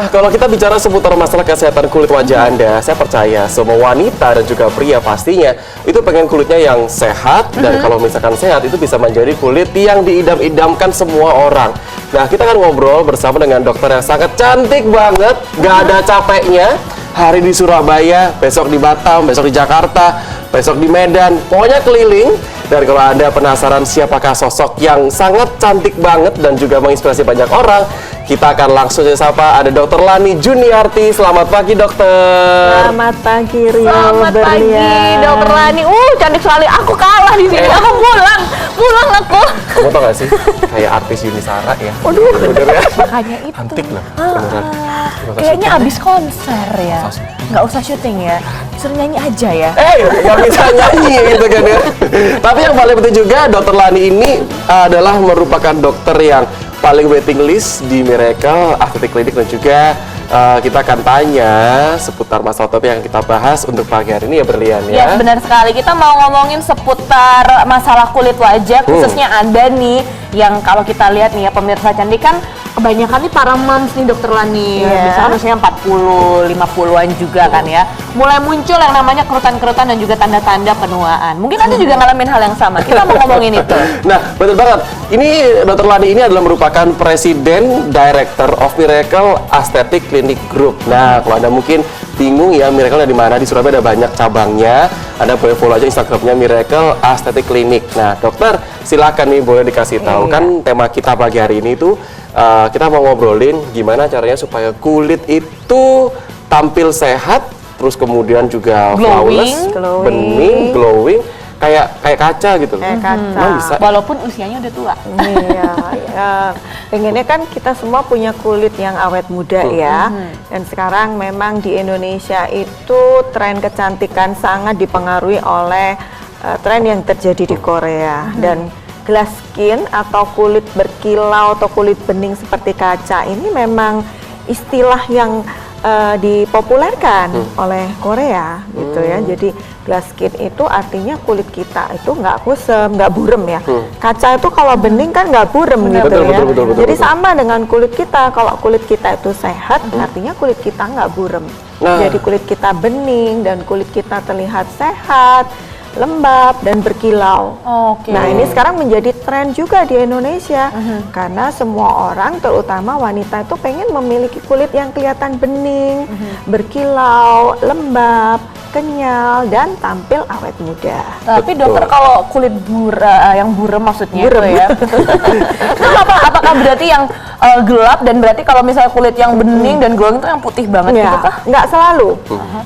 Nah, kalau kita bicara seputar masalah kesehatan kulit wajah Anda, saya percaya semua wanita dan juga pria pastinya itu pengen kulitnya yang sehat, dan kalau misalkan sehat itu bisa menjadi kulit yang diidam-idamkan semua orang. Nah, kita akan ngobrol bersama dengan dokter yang sangat cantik banget, gak ada capeknya. Hari di Surabaya, besok di Batam, besok di Jakarta, besok di Medan, pokoknya keliling. Dan kalau Anda penasaran siapakah sosok yang sangat cantik banget dan juga menginspirasi banyak orang, kita akan langsung saja sapa ada Dr. Lani Juniarti. Selamat pagi, dokter. Selamat pagi, Rio. Selamat pagi, Dr. Lani. Cantik sekali. Aku kalah di sini. Aku pulang aku. Kamu tau gak sih, kayak artis Yuni Shara ya? Aduh, bener ya? makanya itu. Cantik lah, beneran. Kayaknya abis konser ya. Nggak usah syuting ya. Suruh nyanyi aja ya. Nggak bisa nyanyi gitu kan ya. Tapi yang paling penting juga, Dr. Lani ini adalah merupakan dokter yang paling waiting list di Miracle Aesthetic Clinic, dan juga kita akan tanya seputar masalah topik yang kita bahas untuk pagi hari ini ya, Berlian ya. Ya, benar sekali. Kita mau ngomongin seputar masalah kulit wajah, khususnya ada nih yang kalau kita lihat nih ya pemirsa cantik kan kebanyakan nih para moms nih, Dokter Lani. Misalnya usia 40, 50-an juga kan ya. Mulai muncul yang namanya kerutan-kerutan dan juga tanda-tanda penuaan. Mungkin Anda juga ngalamin hal yang sama. Kita mau ngomongin itu. Nah, betul banget. Ini Dr. Lani ini adalah merupakan Presiden Director of Miracle Aesthetic Clinic Group. Nah, kalau Anda mungkin bingung ya, Miracle ada di mana? Di Surabaya ada banyak cabangnya. Anda boleh follow aja Instagramnya Miracle Aesthetic Clinic. Nah, dokter, silakan nih boleh dikasih tahu. Kan tema kita pagi hari ini tuh kita mau ngobrolin gimana caranya supaya kulit itu tampil sehat, terus kemudian juga flawless, bening, glowing, kayak kaca gitu loh. Kayak kaca. Emang bisa? Walaupun usianya udah tua. Iya, pengennya kan kita semua punya kulit yang awet muda ya. Dan sekarang memang di Indonesia itu tren kecantikan sangat dipengaruhi oleh tren yang terjadi di Korea. Dan glass skin atau kulit berkilau atau kulit bening seperti kaca ini memang istilah yang dipopulerkan oleh Korea gitu ya. Jadi glass skin itu artinya kulit kita itu nggak kusam, nggak burem ya. Kaca itu kalau bening kan nggak burem gitu ya. Jadi sama dengan kulit kita, kalau kulit kita itu sehat artinya kulit kita nggak burem. Jadi kulit kita bening dan kulit kita terlihat sehat, lembab dan berkilau. Nah, ini sekarang menjadi tren juga di Indonesia karena semua orang, terutama wanita, itu pengen memiliki kulit yang kelihatan bening, berkilau, lembab, kenyal, dan tampil awet muda. Tapi dokter, kalau kulit yang burem maksudnya itu ya, itu apakah berarti yang gelap, dan berarti kalau misalnya kulit yang bening dan glowing itu yang putih banget gitu kah? Nggak selalu.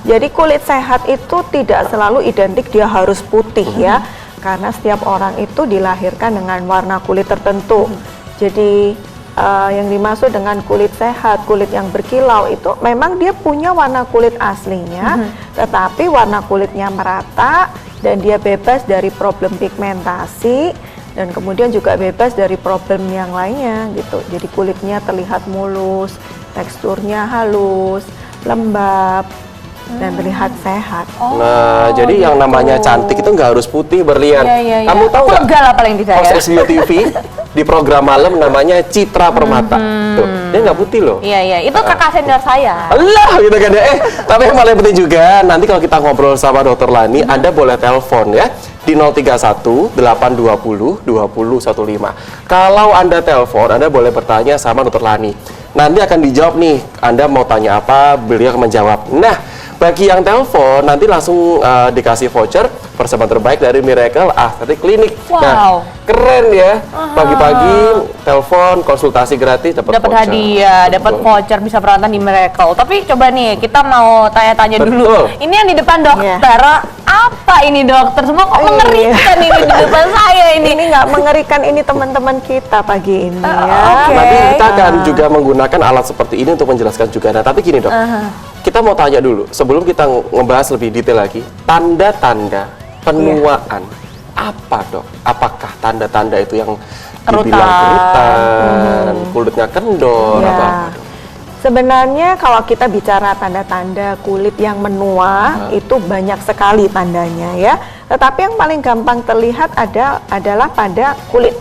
Jadi kulit sehat itu tidak selalu identik dia harus putih ya, karena setiap orang itu dilahirkan dengan warna kulit tertentu. Jadi yang dimaksud dengan kulit sehat, kulit yang berkilau itu memang dia punya warna kulit aslinya, tetapi warna kulitnya merata dan dia bebas dari problem pigmentasi, dan kemudian juga bebas dari problem yang lainnya gitu. Jadi kulitnya terlihat mulus, teksturnya halus, lembab, dan terlihat sehat. Nah, jadi yang namanya cantik itu nggak harus putih, Berlian. Kamu tahu nggak? Enggak lah paling tidak ya. Host Rio TV di program malam namanya Citra Permata. Tuh, dia nggak putih loh. Iya, itu kakak senior saya. Allah, gitu kan ya. Tapi yang paling penting juga, nanti kalau kita ngobrol sama Dr. Lani, Anda boleh telepon ya di 031 820 2015. Kalau Anda telepon, Anda boleh bertanya sama Dr. Lani. Nanti akan dijawab nih, Anda mau tanya apa, beliau akan menjawab. Nah, bagi yang telepon, nanti langsung dikasih voucher persembahan terbaik dari Miracle Aesthetic Clinic. Nah, keren ya. Pagi-pagi telepon, konsultasi gratis, dapat hadiah, dapat voucher, bisa perawatan di Miracle. Tapi coba nih, kita mau tanya-tanya dulu. Ini yang di depan dokter, apa ini dokter? Semua kok mengerikan ini di depan saya ini. Ini nggak mengerikan, ini teman-teman kita pagi ini ya. Nanti kita akan juga menggunakan alat seperti ini untuk menjelaskan juga. Nah, tapi gini dok, kita mau tanya dulu, sebelum kita ngebahas lebih detail lagi, tanda-tanda penuaan apa dok? Apakah tanda-tanda itu yang dibilang kerutan, kulitnya kendor, atau apa dok? Sebenarnya kalau kita bicara tanda-tanda kulit yang menua, itu banyak sekali tandanya ya. Tetapi yang paling gampang terlihat adalah pada kulit.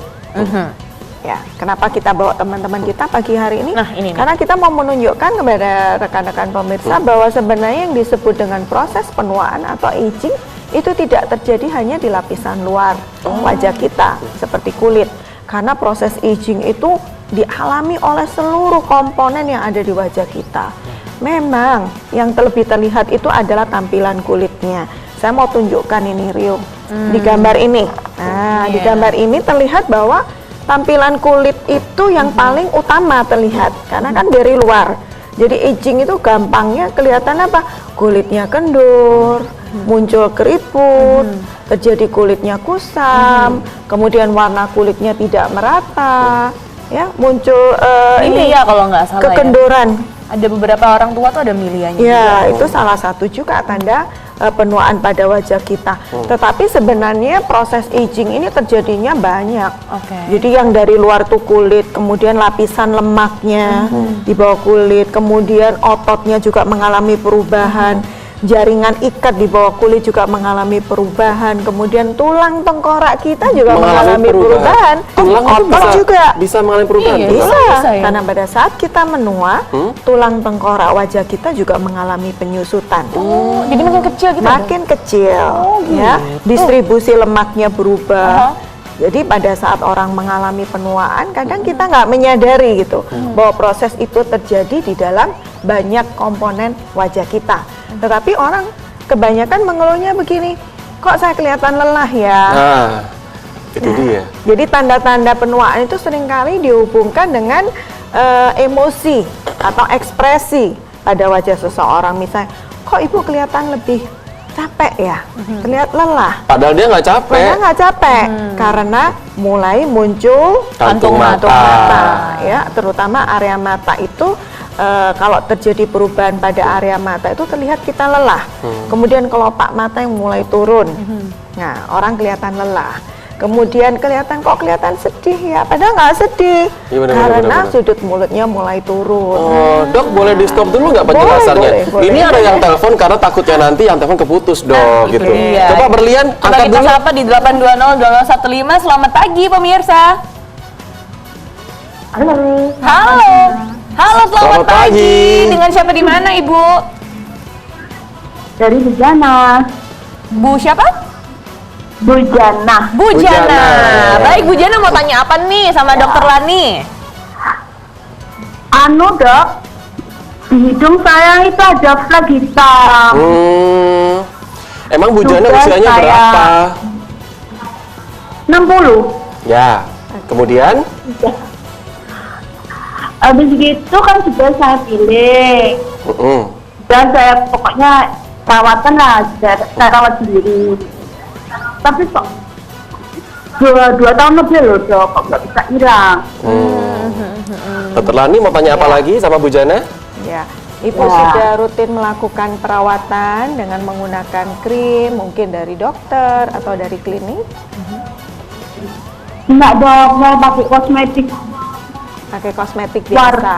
Ya, kenapa kita bawa teman-teman kita pagi hari ini? Nah, ini nih. Karena kita mau menunjukkan kepada rekan-rekan pemirsa bahwa sebenarnya yang disebut dengan proses penuaan atau aging itu tidak terjadi hanya di lapisan luar wajah kita seperti kulit. Karena proses aging itu dialami oleh seluruh komponen yang ada di wajah kita. Memang yang lebih terlihat itu adalah tampilan kulitnya. Saya mau tunjukkan ini Rio di gambar ini. Nah, di gambar ini terlihat bahwa tampilan kulit itu yang paling utama terlihat karena kan dari luar. Jadi aging itu gampangnya kelihatan apa? Kulitnya kendur, muncul keriput, terjadi kulitnya kusam, kemudian warna kulitnya tidak merata, ya muncul Milia kalau nggak salah kekenduran. Ada beberapa orang tua tuh ada milianya. Ya, itu salah satu juga tanda penuaan pada wajah kita. Tetapi sebenarnya proses aging ini terjadinya banyak. Oke. Jadi yang dari luar tuh kulit, kemudian lapisan lemaknya di bawah kulit, kemudian ototnya juga mengalami perubahan. Jaringan ikat di bawah kulit juga mengalami perubahan, kemudian tulang tengkorak kita juga mengalami perubahan. Tulang itu Otot juga bisa mengalami perubahan. Iya, tuh? bisa, ya? karena pada saat kita menua, tulang tengkorak wajah kita juga mengalami penyusutan. Oh, jadi makin kecil gitu. Makin kecil, ya. Distribusi lemaknya berubah. Jadi pada saat orang mengalami penuaan, kadang kita nggak menyadari gitu bahwa proses itu terjadi di dalam banyak komponen wajah kita. Tetapi orang kebanyakan mengeluhnya begini, kok saya kelihatan lelah ya? Nah, itu dia. Jadi tanda-tanda penuaan itu seringkali dihubungkan dengan emosi atau ekspresi pada wajah seseorang. Misalnya, kok ibu kelihatan lebih capek ya? Terlihat lelah. Padahal dia nggak capek. Padahal nggak capek, karena mulai muncul Kantung mata. ya, terutama area mata itu. Kalau terjadi perubahan pada area mata itu terlihat kita lelah. Kemudian kelopak mata yang mulai turun. Nah, orang kelihatan lelah. Kemudian kelihatan sedih ya, padahal nggak sedih. Iya, benar, karena benar. sudut mulutnya mulai turun. Oh, Dok, boleh di stop dulu nggak penjelasannya? boleh. Ini ada yang telepon karena takutnya nanti yang telepon keputus, Dok, gitu. dia. Coba Berlian, Coba angkat kita dulu. sapa di 8202015. Selamat pagi pemirsa. Halo. Halo. Halo, selamat Selamat pagi. pagi. Dengan siapa di mana, Ibu? Dari Bujana. Bu siapa? Bujana. Bu Jana. Jana. Baik, Bu Jana mau tanya apa nih sama Dokter Lani? Anu dok, di hidung saya itu ada flek hitam. Emang Bu Jana Juga usianya saya- berapa? 60. Ya, kemudian? Habis gitu kan sudah saya pilih. Dan saya pokoknya perawatan lah, saya rawat sendiri. Tapi kok dua tahun lebih loh dok, kok nggak bisa hilang. Dokter Lani mau tanya apa lagi sama Bu Jana? Ya, Ibu sudah rutin melakukan perawatan dengan menggunakan krim, mungkin dari dokter atau dari klinik? Enggak dok, mau pakai kosmetik. Pakai kosmetik War. biasa.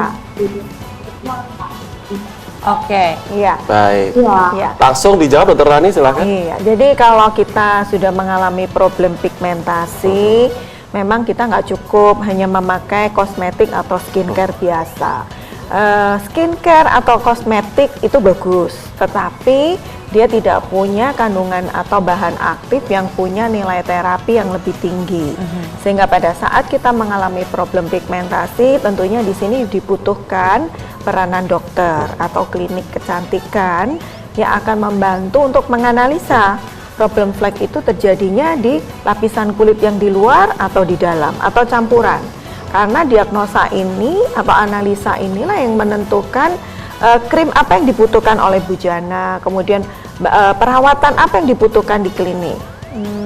Oke. Iya. Baik. Iya. Iya. Langsung dijawab Dokter Lani, silakan. Iya, jadi kalau kita sudah mengalami problem pigmentasi, memang kita nggak cukup hanya memakai kosmetik atau skincare biasa. Skincare atau kosmetik itu bagus, tetapi dia tidak punya kandungan atau bahan aktif yang punya nilai terapi yang lebih tinggi. Sehingga pada saat kita mengalami problem pigmentasi, tentunya di sini dibutuhkan peranan dokter atau klinik kecantikan yang akan membantu untuk menganalisa problem flek itu terjadinya di lapisan kulit yang di luar atau di dalam atau campuran. Karena diagnosa ini atau analisa inilah yang menentukan krim apa yang dibutuhkan oleh Bu Jana, kemudian perawatan apa yang dibutuhkan di klinik.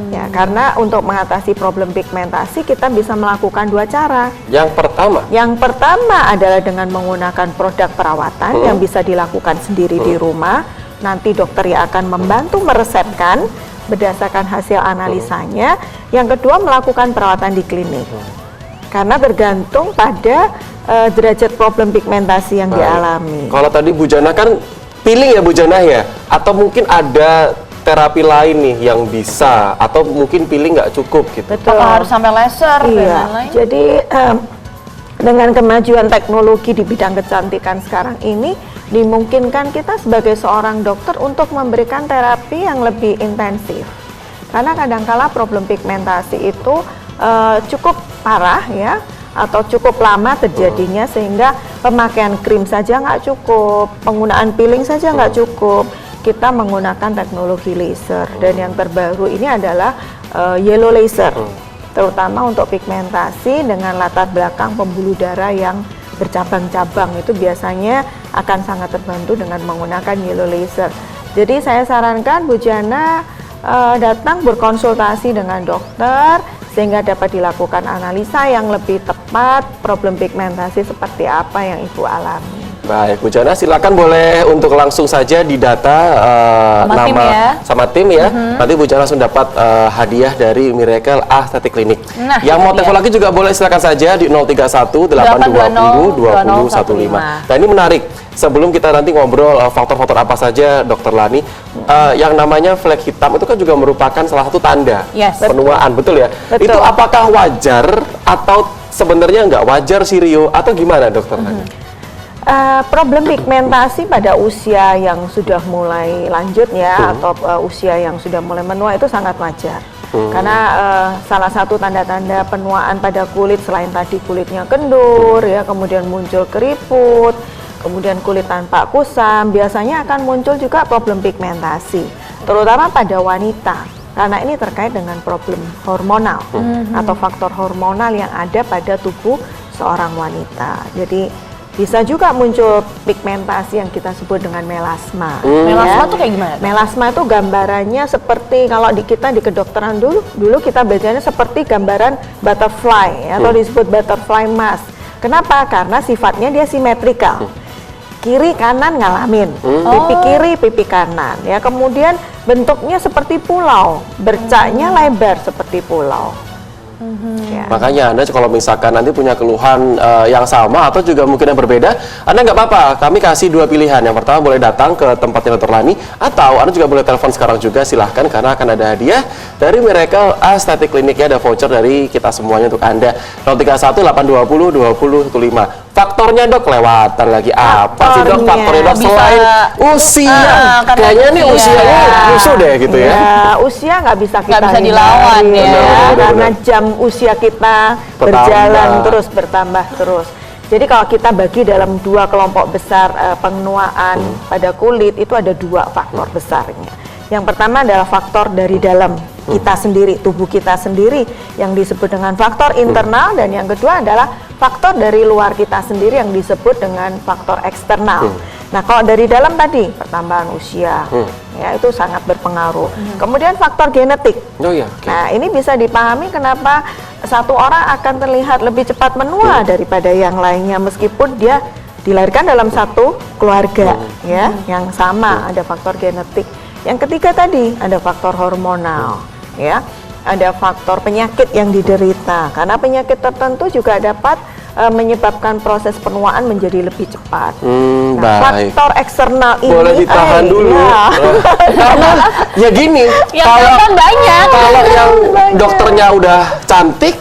Ya, karena untuk mengatasi problem pigmentasi kita bisa melakukan dua cara. Yang pertama, Yang pertama adalah dengan menggunakan produk perawatan yang bisa dilakukan sendiri di rumah. Nanti dokter yang akan membantu meresepkan berdasarkan hasil analisanya. Yang kedua melakukan perawatan di klinik. Karena tergantung pada derajat problem pigmentasi yang dialami. kalau tadi Bu Jana kan peeling ya Bu Jana ya? Atau mungkin ada terapi lain nih yang bisa atau mungkin peeling nggak cukup gitu? Betul. Apakah harus sampai laser dan Iya, lain-lain? jadi dengan kemajuan teknologi di bidang kecantikan sekarang ini, dimungkinkan kita sebagai seorang dokter untuk memberikan terapi yang lebih intensif. Karena kadangkala problem pigmentasi itu cukup parah ya, atau cukup lama terjadinya sehingga pemakaian krim saja nggak cukup, penggunaan peeling saja nggak cukup. Kita menggunakan teknologi laser dan yang terbaru ini adalah yellow laser. Terutama untuk pigmentasi dengan latar belakang pembuluh darah yang bercabang-cabang, itu biasanya akan sangat terbantu dengan menggunakan yellow laser. Jadi saya sarankan Bu Jana datang berkonsultasi dengan dokter sehingga dapat dilakukan analisa yang lebih tepat problem pigmentasi seperti apa yang Ibu alami. Baik, Bu Jana, silakan boleh untuk langsung saja didata Sama tim ya. sama tim ya. Nanti Bu Jana langsung dapat hadiah dari Miracle Aesthetic Clinic. Nah, yang itu mau dia. telepon lagi juga boleh, silakan saja di 031 820 2015. Nah, ini menarik. Sebelum kita nanti ngobrol faktor-faktor apa saja, Dokter Lani, yang namanya flek hitam itu kan juga merupakan salah satu tanda Yes. penuaan, betul ya? Betul. Itu apakah wajar atau sebenarnya nggak wajar sih, Rio? Atau gimana, Dokter Lani? Problem pigmentasi pada usia yang sudah mulai lanjut ya, atau usia yang sudah mulai menua itu sangat wajar. Karena salah satu tanda-tanda penuaan pada kulit selain tadi kulitnya kendur ya, kemudian muncul keriput, kemudian kulit tanpa kusam, biasanya akan muncul juga problem pigmentasi, terutama pada wanita. Karena ini terkait dengan problem hormonal atau faktor hormonal yang ada pada tubuh seorang wanita. Jadi bisa juga muncul pigmentasi yang kita sebut dengan melasma. Melasma tuh kayak gimana? Melasma itu gambarannya seperti kalau kita di kedokteran dulu kita belajarnya seperti gambaran butterfly atau disebut butterfly mask. Kenapa? Karena sifatnya dia simetrikal. Kiri kanan ngalamin, pipi kiri pipi kanan ya. Kemudian bentuknya seperti pulau, bercaknya lebar seperti pulau. Ya. Makanya Anda kalau misalkan nanti punya keluhan yang sama atau juga mungkin yang berbeda, Anda nggak apa-apa, kami kasih dua pilihan. Yang pertama boleh datang ke tempatnya Dr. Lani, atau Anda juga boleh telepon sekarang juga, silahkan, karena akan ada hadiah dari Miracle Aesthetic Clinic ya, ada voucher dari kita semuanya untuk Anda. 031 820 2015. Faktornya Dok, kelewatan lagi. Apa sih Dok faktornya Dok? Bisa- Selain usia, karena kayaknya nih usia. usianya musuh deh gitu ya. Usia nggak bisa kita Nggak bisa dilawan, hindari, ya. Benar. karena jam usia kita berjalan terus, bertambah terus. Jadi kalau kita bagi dalam dua kelompok besar penuaan pada kulit, itu ada dua faktor besarnya. Yang pertama adalah faktor dari dalam kita sendiri, tubuh kita sendiri, yang disebut dengan faktor internal, dan yang kedua adalah faktor dari luar kita sendiri yang disebut dengan faktor eksternal. Nah, kalau dari dalam tadi, pertambahan usia, ya itu sangat berpengaruh. Kemudian faktor genetik. Oh iya, oke. Nah, ini bisa dipahami kenapa satu orang akan terlihat lebih cepat menua daripada yang lainnya, meskipun dia dilahirkan dalam satu keluarga, ya, yang sama, ada faktor genetik. Yang ketiga tadi, ada faktor hormonal, ya. Ada faktor penyakit yang diderita, karena penyakit tertentu juga dapat menyebabkan proses penuaan menjadi lebih cepat. Baik. Faktor eksternal ini Boleh ditahan dulu. ya. Karena ya gini, Yang nonton banyak. kalau yang dokternya udah cantik,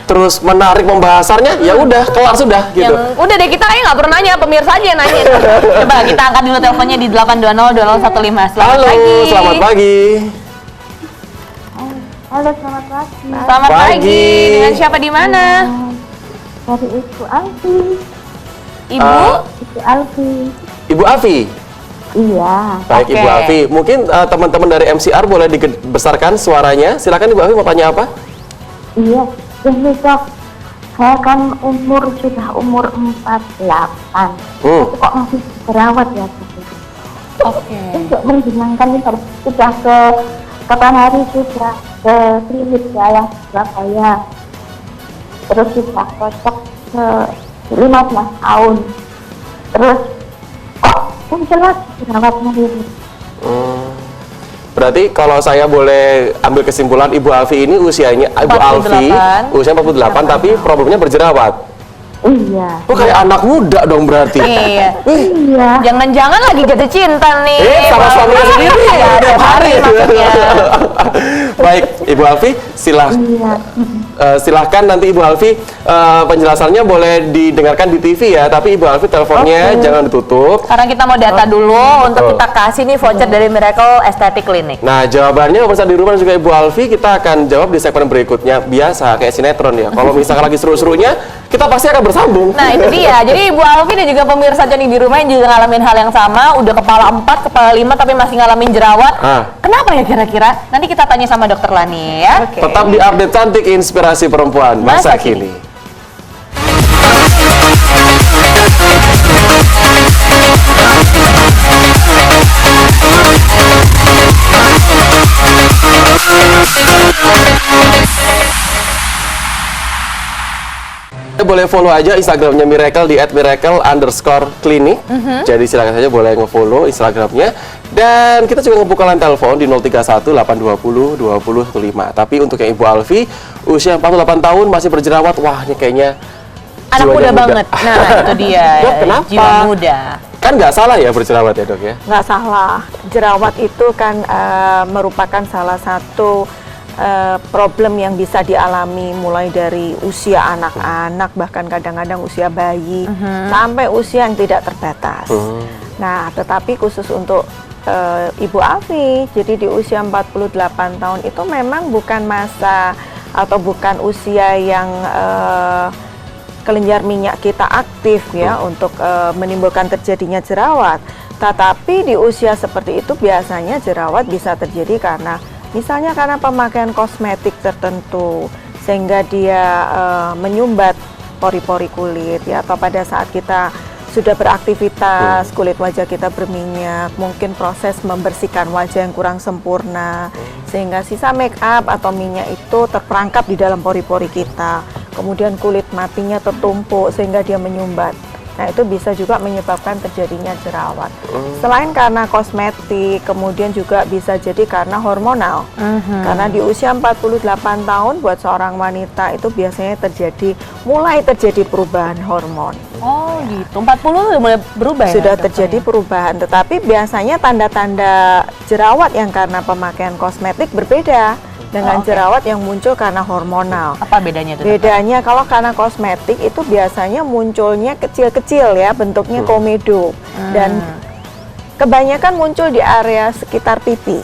terus menarik pembahasannya, ya udah kelar sudah gitu. Yang udah deh, kita kayaknya nggak perlu nanya, pemirsa aja yang nanya. Coba kita angkat dulu teleponnya di 820 2015. Selamat Halo, pagi. selamat pagi. Halo, selamat pagi. Selamat Pagi. pagi. Dengan siapa di mana? Dari Ibu Alfi. Ibu? Ibu Alfi. Ibu Afi. Iya. Baik, Oke. Ibu Afi. Mungkin teman-teman dari MCR boleh dibesarkan suaranya. Silakan Ibu Afi, mau tanya apa? Iya. Jadi Dok, saya kan sudah umur 48. Tapi kok masih berawat ya Dok? Oke. Untuk menjenangkan ini sudah kapan hari sudah ke klinik ya yang Surabaya. Terus sudah cocok ke 15 tahun. Terus kok muncul lagi jerawatnya ini. Berarti kalau saya boleh ambil kesimpulan, Ibu Alfi ini usianya, Ibu Alfi 48. usia 48, tapi problemnya berjerawat. Iya. Oh kayak anak muda dong berarti. Iya. Iya. Jangan-jangan lagi jatuh cinta nih. Sama suaminya sendiri. Ya, tiap hari maksudnya. Baik, Ibu Alfi, silahkan nanti Ibu Alfi penjelasannya boleh didengarkan di TV ya, tapi Ibu Alfi teleponnya jangan ditutup. Karena kita mau data dulu untuk kita kasih nih voucher dari Miracle Aesthetic Clinic. Nah, jawabannya pemirsa di rumah dan juga Ibu Alfi kita akan jawab di segmen berikutnya. Biasa kayak sinetron ya. Kalau misalkan lagi seru-serunya, kita pasti akan bersambung. Nah itu dia, jadi Ibu Alfi dan juga pemirsa Joni di rumah yang juga ngalamin hal yang sama, udah kepala 4, kepala 5 tapi masih ngalamin jerawat. Kenapa ya kira-kira? Nanti kita tanya sama Dokter Lani ya. Tetap di update cantik inspirasi perempuan masa kini. Boleh follow aja Instagramnya Miracle di @miracle_clinic. Jadi silakan saja boleh nge-follow Instagramnya. Dan kita juga ngebuka line telepon di 031 820 2015. Tapi untuk yang Ibu Alfi usia 48 tahun masih berjerawat, wah ini kayaknya Anak muda banget. Nah itu dia. Dok, kenapa? Jiwa muda. Kan nggak salah ya berjerawat ya dok ya? Nggak salah. Jerawat itu kan merupakan salah satu problem yang bisa dialami mulai dari usia anak-anak, bahkan kadang-kadang usia bayi, sampai usia yang tidak terbatas. Nah, tetapi khusus untuk Ibu Alfi, jadi di usia 48 tahun itu memang bukan masa atau bukan usia yang kelenjar minyak kita aktif ya untuk menimbulkan terjadinya jerawat. Tetapi di usia seperti itu biasanya jerawat bisa terjadi karena misalnya karena pemakaian kosmetik tertentu sehingga dia menyumbat pori-pori kulit ya, atau pada saat kita sudah beraktivitas kulit wajah kita berminyak, mungkin proses membersihkan wajah yang kurang sempurna sehingga sisa make up atau minyak itu terperangkap di dalam pori-pori kita, kemudian kulit matinya tertumpuk sehingga dia menyumbat. Nah itu bisa juga menyebabkan terjadinya jerawat. Selain karena kosmetik, kemudian juga bisa jadi karena hormonal. Karena di usia 48 tahun buat seorang wanita itu biasanya mulai terjadi perubahan hormon. Oh gitu, 40 udah mulai berubah ya? Sudah terjadi perubahan, tetapi biasanya tanda-tanda jerawat yang karena pemakaian kosmetik berbeda dengan jerawat yang muncul karena hormonal. Apa bedanya itu? Bedanya kalau karena kosmetik itu biasanya munculnya kecil-kecil ya, bentuknya komedo dan kebanyakan muncul di area sekitar pipi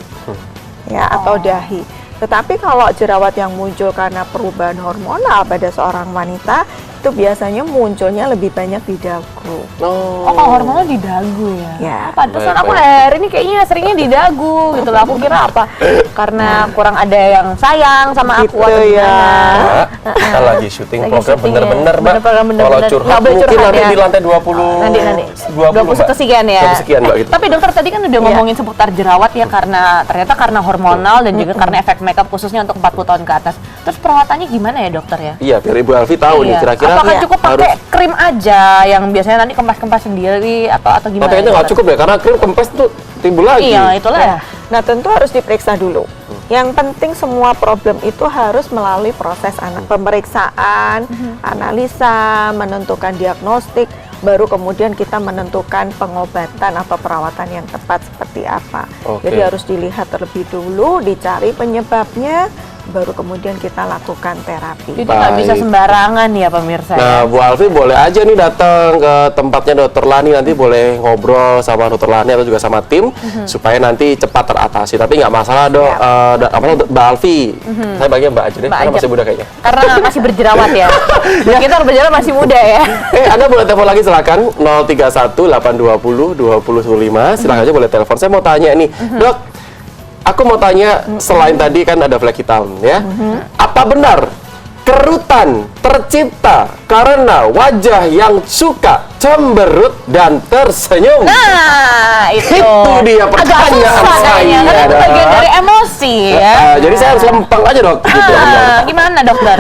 ya atau dahi. Tetapi kalau jerawat yang muncul karena perubahan hormonal pada seorang wanita itu biasanya munculnya lebih banyak di dagu. Oh, kalau hormonal di dagu ya? Ya. Pantesan aku hari ini kayaknya seringnya di dagu gitu loh. Aku kira apa? Karena kurang ada yang sayang sama aku Gitu atau ya. gimana. Kita lagi syuting Lagi program syuting bener-bener ya. Mbak. Bener-bener. Kalau Nggak curhat boleh mungkin curhat nanti ya. di lantai 20 Nanti 20 kesekian ya. Kesekian Mbak gitu. Tapi dokter tadi kan udah ngomongin seputar jerawat ya, karena ternyata karena hormonal dan juga karena efek makeup khususnya untuk 40 tahun ke atas. Terus perawatannya gimana ya dokter ya? Iya, biar Ibu Alfi tahu nih Iya. kira-kira Apakah cukup pakai harus krim aja yang biasanya nanti kempas-kempas sendiri atau gimana? kayaknya nggak cukup ya, karena krim kempes tuh timbul lagi. Iya, itulah ya. Nah tentu harus diperiksa dulu. Yang penting semua problem itu harus melalui proses pemeriksaan, analisa, menentukan diagnostik, baru kemudian kita menentukan pengobatan atau perawatan yang tepat seperti apa. Oke. Jadi harus dilihat terlebih dulu, dicari penyebabnya, baru kemudian kita lakukan terapi. Jadi nggak bisa Baik. sembarangan ya pemirsa. Nah, Ya. Bu Alfi boleh aja nih datang ke tempatnya Dokter Lani, nanti boleh ngobrol sama Dokter Lani atau juga sama tim supaya nanti cepat teratasi. Tapi nggak masalah dok, Mbak Alfi. Saya bagian Mbak aja deh, Mbak karena aja. masih muda kayaknya. Karena masih berjerawat ya. Dan kita berjerawat masih muda ya. Anda boleh telepon lagi silakan 031 820 2015. Silakan aja boleh telepon. Saya mau tanya nih, Dok. Aku mau tanya, selain tadi kan ada flek hitam ya. Apa benar kerutan tercipta karena wajah yang suka cemberut dan tersenyum? Nah, itu dia agak pertanyaan susah kayaknya, saya, karena itu bagian Dok. dari emosi ya. Jadi saya harus lempeng aja dok. Gitu. Gimana dokter?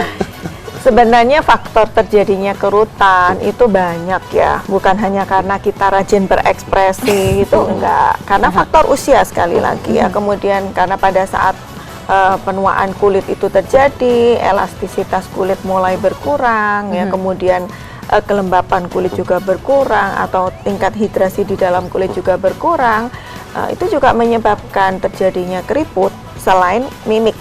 Sebenarnya faktor terjadinya kerutan itu banyak ya, bukan hanya karena kita rajin berekspresi itu enggak, karena faktor usia sekali lagi ya, kemudian karena pada saat penuaan kulit itu terjadi, elastisitas kulit mulai berkurang ya, kemudian kelembapan kulit juga berkurang atau tingkat hidrasi di dalam kulit juga berkurang, itu juga menyebabkan terjadinya keriput selain mimik,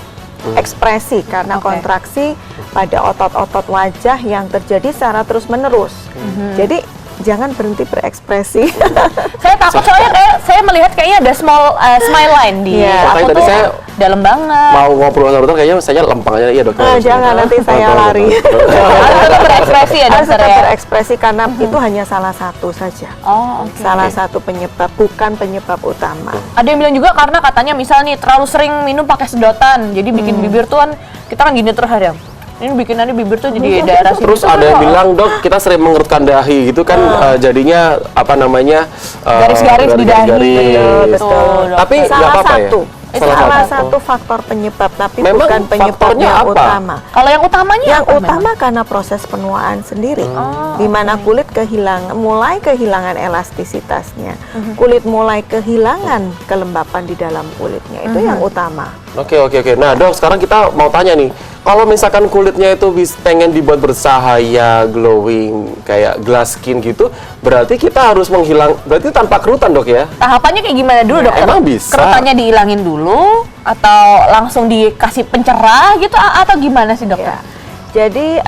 ekspresi karena kontraksi pada otot-otot wajah yang terjadi secara terus-menerus. Jadi jangan berhenti berekspresi. Saya takut soalnya saya melihat kayaknya ada smile line di aku tadi tuh saya dalam banget. Mau ngobrol sama dokter kayaknya saya lempang aja, iya dokter. Jangan, nanti saya lari. Harus tetap berekspresi ya Harus dokter tetap ya. berekspresi karena itu hanya salah satu saja. Oh, oke. Salah satu penyebab, bukan penyebab utama. Ada yang bilang juga karena katanya misal nih terlalu sering minum pakai sedotan, jadi bikin bibir tuh kan kita kan gini terus ya. Ini bikin nanti bibir tuh jadi daerah sini. Terus ada yang bilang, dok, kita sering mengerutkan dahi gitu kan, jadinya apa namanya, garis-garis di dahi. Betul. Tapi nggak salah apa-apa ya? satu. Itu salah satu faktor penyebab, tapi Memang bukan penyebab faktornya yang apa? utama. Kalau yang utamanya Yang apa utama karena proses penuaan sendiri, di mana kulit mulai kehilangan elastisitasnya, kulit mulai kehilangan kelembapan di dalam kulitnya, itu yang utama. Oke. Nah dok, sekarang kita mau tanya nih, kalau misalkan kulitnya itu pengen dibuat bersahaya, glowing, kayak glass skin gitu, berarti kita harus berarti tanpa kerutan dok ya? tahapannya kayak gimana dulu dokter? emang bisa. Kerutannya dihilangin dulu atau langsung dikasih pencerah gitu atau gimana sih dokter? Ya. Jadi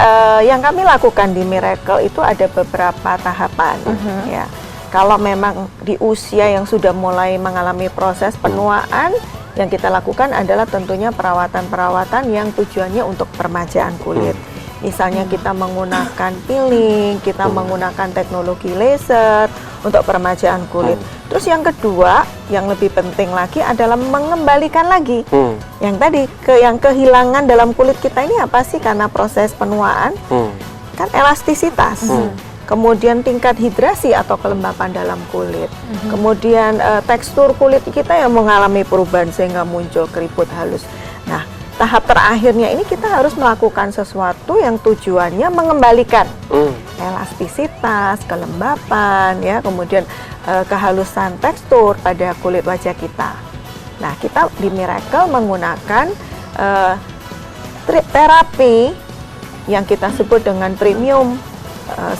yang kami lakukan di Miracle itu ada beberapa tahapan. Ya, kalau memang di usia yang sudah mulai mengalami proses penuaan, yang kita lakukan adalah tentunya perawatan-perawatan yang tujuannya untuk permajaan kulit. Misalnya kita menggunakan peeling, kita menggunakan teknologi laser untuk permajaan kulit. Terus yang kedua, yang lebih penting lagi adalah mengembalikan lagi. Yang tadi, yang kehilangan dalam kulit kita ini apa sih karena proses penuaan? Kan elastisitas. Kemudian tingkat hidrasi atau kelembapan dalam kulit. Kemudian tekstur kulit kita yang mengalami perubahan sehingga muncul keriput halus. Nah, tahap terakhirnya ini kita harus melakukan sesuatu yang tujuannya mengembalikan elastisitas, kelembapan, ya, kemudian kehalusan tekstur pada kulit wajah kita. Nah, kita di Miracle menggunakan terapi yang kita sebut dengan premium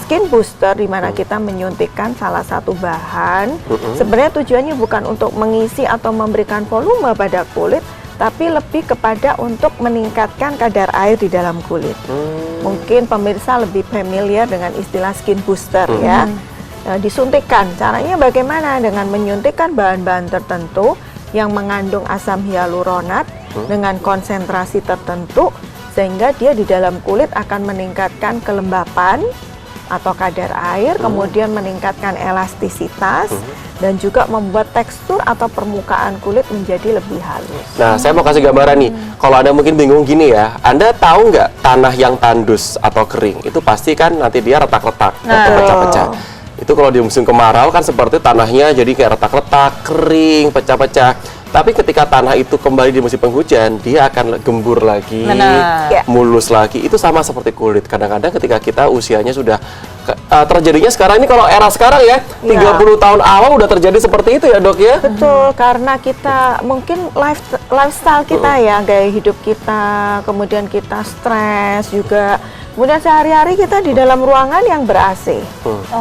skin booster, di mana kita menyuntikkan salah satu bahan. Sebenarnya tujuannya bukan untuk mengisi atau memberikan volume pada kulit, tapi lebih kepada untuk meningkatkan kadar air di dalam kulit. Mungkin pemirsa lebih familiar dengan istilah skin booster ya. Disuntikkan, caranya bagaimana? Dengan menyuntikkan bahan-bahan tertentu yang mengandung asam hyaluronat dengan konsentrasi tertentu, sehingga dia di dalam kulit akan meningkatkan kelembapan atau kadar air, kemudian meningkatkan elastisitas, dan juga membuat tekstur atau permukaan kulit menjadi lebih halus. Nah, saya mau kasih gambaran nih. Kalau Anda mungkin bingung gini ya, Anda tahu nggak tanah yang tandus atau kering? Itu pasti kan nanti dia retak-retak atau pecah-pecah. Itu kalau di musim kemarau kan seperti tanahnya jadi kayak retak-retak, kering, pecah-pecah. Tapi ketika tanah itu kembali di musim penghujan, dia akan gembur lagi, mulus lagi. Itu sama seperti kulit. Kadang-kadang ketika kita usianya sudah terjadinya sekarang ini, kalau era sekarang ya, 30 tahun awal udah terjadi seperti itu ya dok ya? Betul, karena kita mungkin lifestyle kita ya, gaya hidup kita, kemudian kita stres juga. Kemudian sehari-hari kita di dalam ruangan yang ber-AC.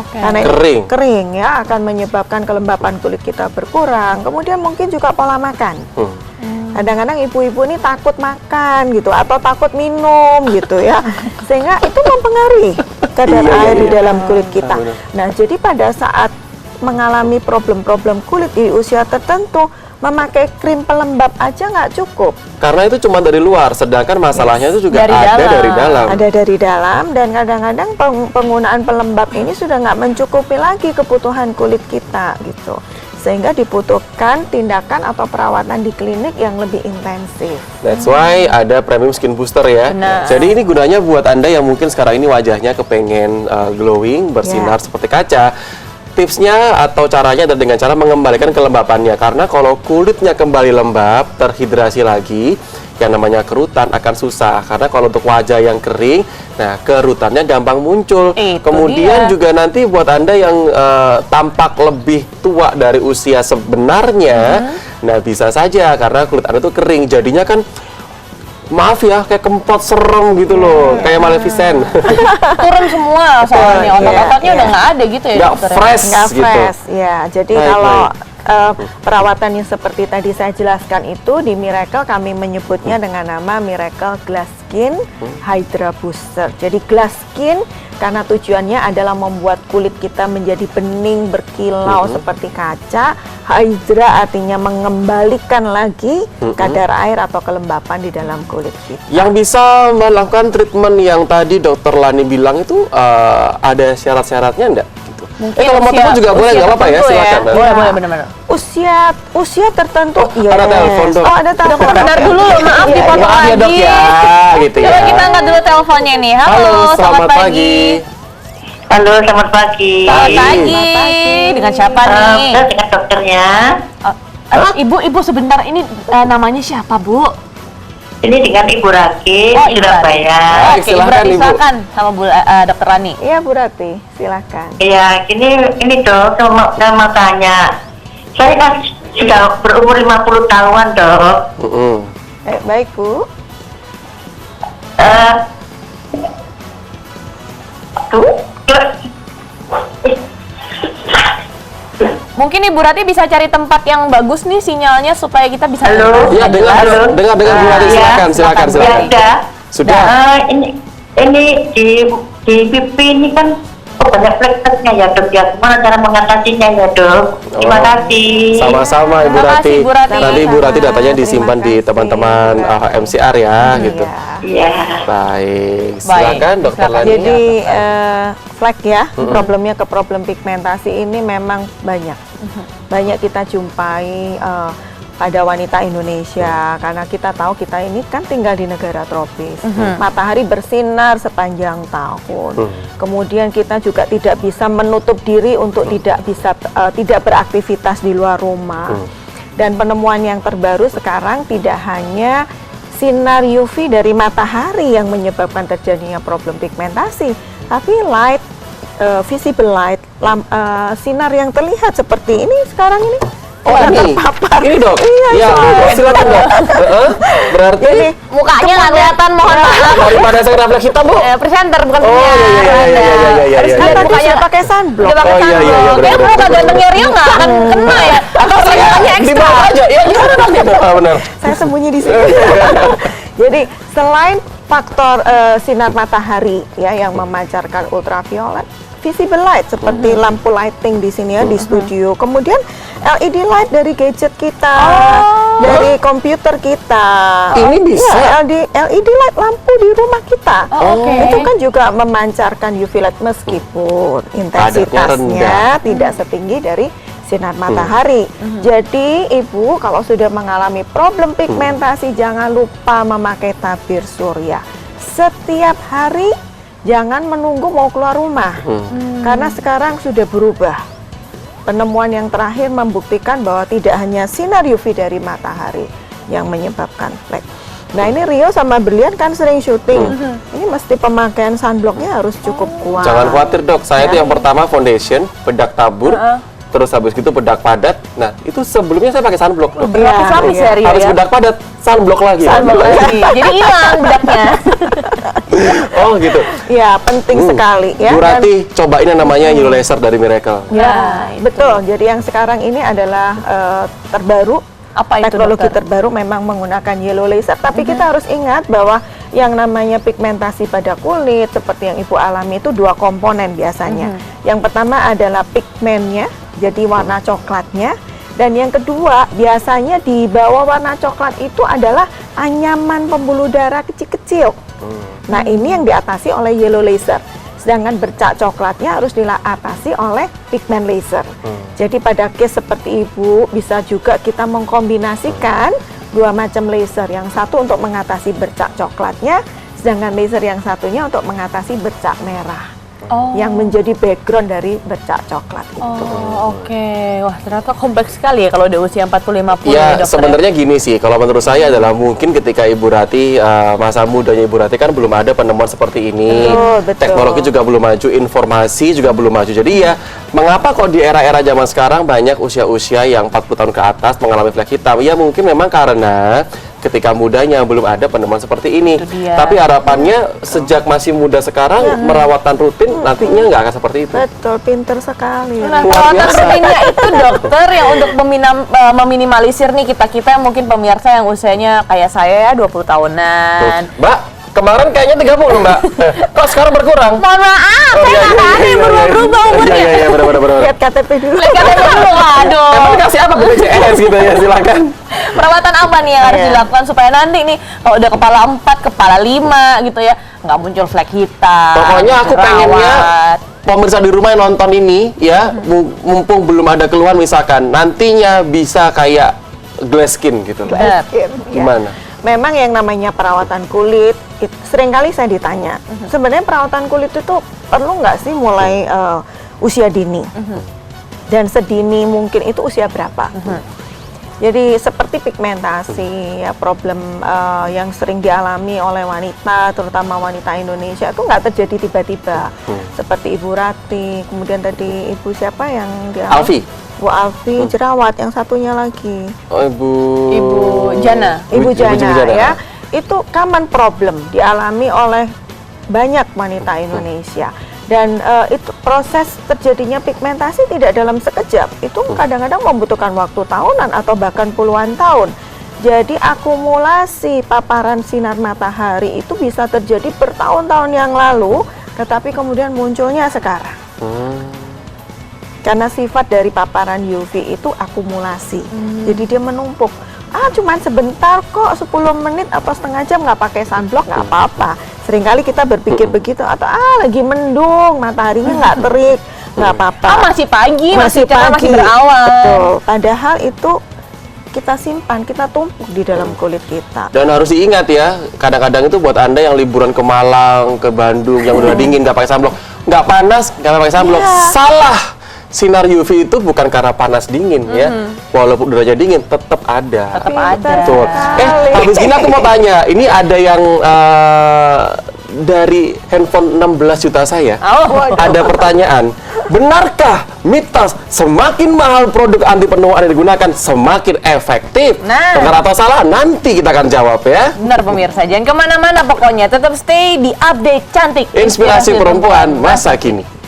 Karena kering ya, akan menyebabkan kelembapan kulit kita berkurang. Kemudian mungkin juga pola makan. Kadang-kadang ibu-ibu ini takut makan gitu, atau takut minum gitu ya. Sehingga itu mempengaruhi kadar air di dalam kulit kita. Nah, jadi pada saat mengalami problem-problem kulit di usia tertentu, memakai krim pelembab aja nggak cukup. Karena itu cuma dari luar, sedangkan masalahnya itu juga ada dari dalam. Ada dari dalam, dan kadang-kadang penggunaan pelembab ini sudah nggak mencukupi lagi kebutuhan kulit kita gitu. Sehingga dibutuhkan tindakan atau perawatan di klinik yang lebih intensif. That's why ada premium skin booster ya. Jadi ini gunanya buat Anda yang mungkin sekarang ini wajahnya kepengen glowing, bersinar seperti kaca. Tipsnya atau caranya adalah dengan cara mengembalikan kelembapannya. Karena kalau kulitnya kembali lembab, terhidrasi lagi, yang namanya kerutan akan susah. Karena kalau untuk wajah yang kering, nah kerutannya gampang muncul. Kemudian juga nanti buat Anda yang tampak lebih tua dari usia sebenarnya, nah bisa saja karena kulit Anda tuh kering. Jadinya kan maaf ya, kayak kempot serem gitu loh, kayak Maleficent. Turun semua soalnya, otot-ototnya iya. udah nggak ada gitu ya Nggak dokter. fresh. Nggak gitu. fresh, ya. Jadi Baik, kalau perawatan yang seperti tadi saya jelaskan itu di Miracle kami menyebutnya dengan nama Miracle Glass Skin Hydra Booster. Jadi glass skin karena tujuannya adalah membuat kulit kita menjadi bening berkilau seperti kaca. Hydra artinya mengembalikan lagi kadar air atau kelembapan di dalam kulit kita. Yang bisa melakukan treatment yang tadi Dokter Lani bilang itu ada syarat-syaratnya enggak? Gitu. Mungkin Kalau mau usia- telepon juga boleh, usia nggak apa-apa ya, tertentu ya. silakan. Boleh, boleh, benar-benar. Usia tertentu. ada telepon, Dok. Oh, ada telepon. Bentar dulu loh, maaf Iya, dipotong Maaf ya lagi. Dok ya, gitu ya. Coba kita angkat dulu teleponnya nih. Halo, selamat pagi. Halo, selamat pagi. Selamat Pagi. pagi. Dengan siapa nih? Saya dengan dokternya. Ibu sebentar, ini namanya siapa, Bu? Ini dengan Ibu Raki, Oh, Ibu Baik, Surabaya. Oke, silakan, berarti Ibu. silakan sama Bu Dokter Rani. Iya Bu Rati, silakan. Iya, ini dok, saya mau tanya. Saya kan sudah berumur 50 tahun dok. Baik Bu. Tuh, Mungkin Ibu Rati bisa cari tempat yang bagus nih sinyalnya supaya kita bisa Halo? Iya, dengar Halo? Bu Rati, Iya, silakan. ya sudah. Sudah. Nah, ini di pipi ini kan banyak flek-fleknya ya dok ya. Gimana cara mengatasinya ya dok? Terima Oh, kasih. Sama-sama Ibu Terima kasih, Rati. Ibu Rati. Nanti Ibu Rati Sama-sama. datanya disimpan Terima di kasih, teman-teman Ibu Rati. MCR ya, gitu. Iya. Iya. Baik, Baik, silakan Dokter silakan. Lani. Jadi flek ya, problemnya ke problem pigmentasi ini memang banyak. Banyak kita jumpai pada wanita Indonesia karena kita tahu kita ini kan tinggal di negara tropis. Matahari bersinar sepanjang tahun. Kemudian kita juga tidak bisa menutup diri untuk tidak beraktivitas di luar rumah. Dan penemuan yang terbaru sekarang tidak hanya sinar UV dari matahari yang menyebabkan terjadinya problem pigmentasi, tapi visible light, sinar yang terlihat seperti ini sekarang ini. Oh, yang ini. terpapar. Ini Dok. Iya, Ya, soalnya. silakan Dok. Berarti Jadi Mukanya nggak kelihatan, mohon maaf. daripada saya refleks hitam, Bu. Presenter bukan Oh, penyiar. iya, iya. Harus kan lihat tadi mukanya saya pakai sunblock. Dia pakai Oh, iya, sunblock. iya, Kayaknya benar, muka benar, gantengnya Rio nggak akan kena ya. Atau sinyalnya Di ekstra. bawah aja. Ya, gimana dong gitu? Benar. Saya sembunyi di sini. Jadi selain faktor sinar matahari ya yang memancarkan ultraviolet, visible light seperti lampu lighting di sini ya di studio. Kemudian LED light dari gadget kita, dari komputer kita. Ini bisa? Ya, LED light lampu di rumah kita. Oh, oke. Itu kan juga memancarkan UV light meskipun intensitasnya tidak setinggi dari sinar matahari. Jadi Ibu kalau sudah mengalami problem pigmentasi jangan lupa memakai tabir surya. Setiap hari jangan menunggu mau keluar rumah. Karena sekarang sudah berubah. Penemuan yang terakhir membuktikan bahwa tidak hanya sinar UV dari matahari yang menyebabkan flek. Nah ini Rio sama Berlian kan sering syuting. Ini mesti pemakaian sunblocknya harus cukup kuat. Jangan khawatir Dok, saya itu yang pertama foundation, bedak tabur, terus habis itu bedak padat. Nah, itu sebelumnya saya pakai sunblock Dok. Berlapis-lapis ya Rio Habis ya. bedak padat, sunblock lagi. Sunblock lagi. Jadi hilang bedaknya. Oh gitu. Ya penting sekali ya. Bu Dan- Rati, cobain yang namanya Yellow Laser dari Miracle. Ya, betul. Jadi yang sekarang ini adalah terbaru. Apa itu, Teknologi dokter? terbaru memang menggunakan yellow laser. Tapi kita harus ingat bahwa yang namanya pigmentasi pada kulit seperti yang Ibu alami itu dua komponen biasanya. Yang pertama adalah pigmennya, jadi warna coklatnya. Dan yang kedua, biasanya di bawah warna coklat itu adalah anyaman pembuluh darah kecil-kecil. Nah, ini yang diatasi oleh yellow laser. Sedangkan bercak coklatnya harus diatasi oleh pigment laser. Jadi pada case seperti Ibu bisa juga kita mengkombinasikan dua macam laser. Yang satu untuk mengatasi bercak coklatnya, sedangkan laser yang satunya untuk mengatasi bercak merah. Yang menjadi background dari bercak coklat itu. Oh, oke. Wah, ternyata kompleks sekali ya kalau udah usia 40-50 Ya, dokter. sebenarnya gini sih, kalau menurut saya adalah mungkin ketika Ibu Rati, masa mudanya Ibu Rati kan belum ada penemuan seperti ini. Betul. Teknologi juga belum maju, informasi juga belum maju. Jadi ya, mengapa kok di era-era zaman sekarang banyak usia-usia yang 40 tahun ke atas mengalami flek hitam? Ya mungkin memang karena ketika mudanya belum ada penemuan seperti ini. Itu dia. Tapi harapannya sejak masih muda sekarang merawatan rutin nantinya nggak akan seperti itu. Betul, pinter sekali. Nah, Luar perawatan biasa. rutinnya itu dokter yang untuk meminimalisir nih kita yang mungkin pemirsa yang usianya kayak saya ya 20 tahunan. Mbak, kemarin kayaknya 30 Mbak. Kok sekarang berkurang? Mohon maaf, Oh, saya iya, nggak iya, ada yang iya, berubah-berubah iya. umurnya. Iya, benar. Lihat KTP dulu. Lihat KTP dulu, aduh. Emang kasih apa BPJS gitu ya, silakan. Perawatan apa nih yang harus Iya. dilakukan supaya nanti nih kalau udah kepala 4, kepala 5 gitu ya, nggak muncul flek hitam. Pokoknya aku pengennya jerawat. pemirsa di rumah yang nonton ini ya, mumpung belum ada keluhan misalkan, nantinya bisa kayak glass skin gitu. Benar. Gimana? Memang yang namanya perawatan kulit, seringkali saya ditanya, sebenarnya perawatan kulit itu perlu nggak sih mulai usia dini? Dan sedini mungkin itu usia berapa? Jadi seperti pigmentasi, ya problem yang sering dialami oleh wanita, terutama wanita Indonesia itu nggak terjadi tiba-tiba. Seperti Ibu Rati, kemudian tadi Ibu siapa yang dialami? Alfi. Bu Alfi, jerawat, yang satunya lagi. Oh, Ibu Jana. Ibu Jana Jana. ya, itu common problem dialami oleh banyak wanita Indonesia. Dan itu proses terjadinya pigmentasi tidak dalam sekejap, itu kadang-kadang membutuhkan waktu tahunan atau bahkan puluhan tahun. Jadi akumulasi paparan sinar matahari itu bisa terjadi bertahun-tahun yang lalu, tetapi kemudian munculnya sekarang. Karena sifat dari paparan UV itu akumulasi, jadi dia menumpuk. Cuman sebentar kok, 10 menit atau setengah jam nggak pakai sunblock nggak apa-apa. Seringkali kita berpikir begitu, atau lagi mendung, mataharinya nggak terik, nggak apa-apa. Masih pagi, masih cerah, masih berawan. Betul. Padahal itu kita simpan, kita tumpuk di dalam kulit kita. Dan harus diingat ya, kadang-kadang itu buat Anda yang liburan ke Malang, ke Bandung, yang udah dingin nggak pakai sunblock, nggak panas nggak pakai sunblock, salah. Sinar UV itu bukan karena panas dingin ya, walaupun udaranya dingin tetap ada. Tetap ada. Betul. Habis gini aku mau tanya, ini ada yang dari handphone 16 juta saya, ada pertanyaan, benarkah mitos semakin mahal produk anti penuaan yang digunakan semakin efektif? Nah. Benar atau salah? Nanti kita akan jawab ya. Benar pemirsa, jangan kemana-mana pokoknya, tetap stay di Update Cantik. Inspirasi perempuan masa kini.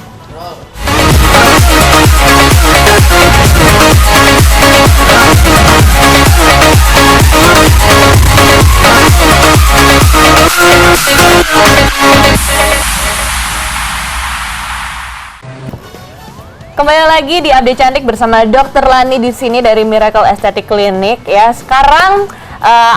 Kembali lagi di Update Cantik bersama Dr. Lani di sini dari Miracle Aesthetic Clinic ya. Sekarang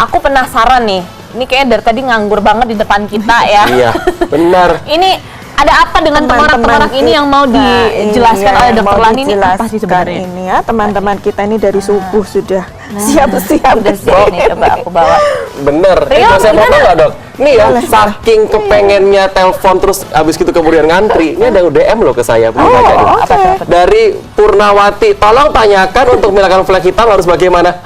aku penasaran nih. Ini kayaknya dari tadi nganggur banget di depan kita ya. Iya, benar. Ini ada apa dengan tengkorak-tengkorak ini yang mau kita dijelaskan oleh yang Dr. mau Lani ini apa sih dijelaskan sebenarnya? ini ya, teman-teman kita ini dari subuh sudah siap-siap Udah siap nih, coba aku bawa. Bener. Rio, Bisa saya gimana? foto nggak dok? Nih ya, Boleh. saking kepengennya telepon terus abis gitu kemudian ngantri. Ini ada DM loh ke saya. Boleh baca nih. oke. Dari Purnawati, tolong tanyakan untuk menghilangkan flek hitam harus bagaimana?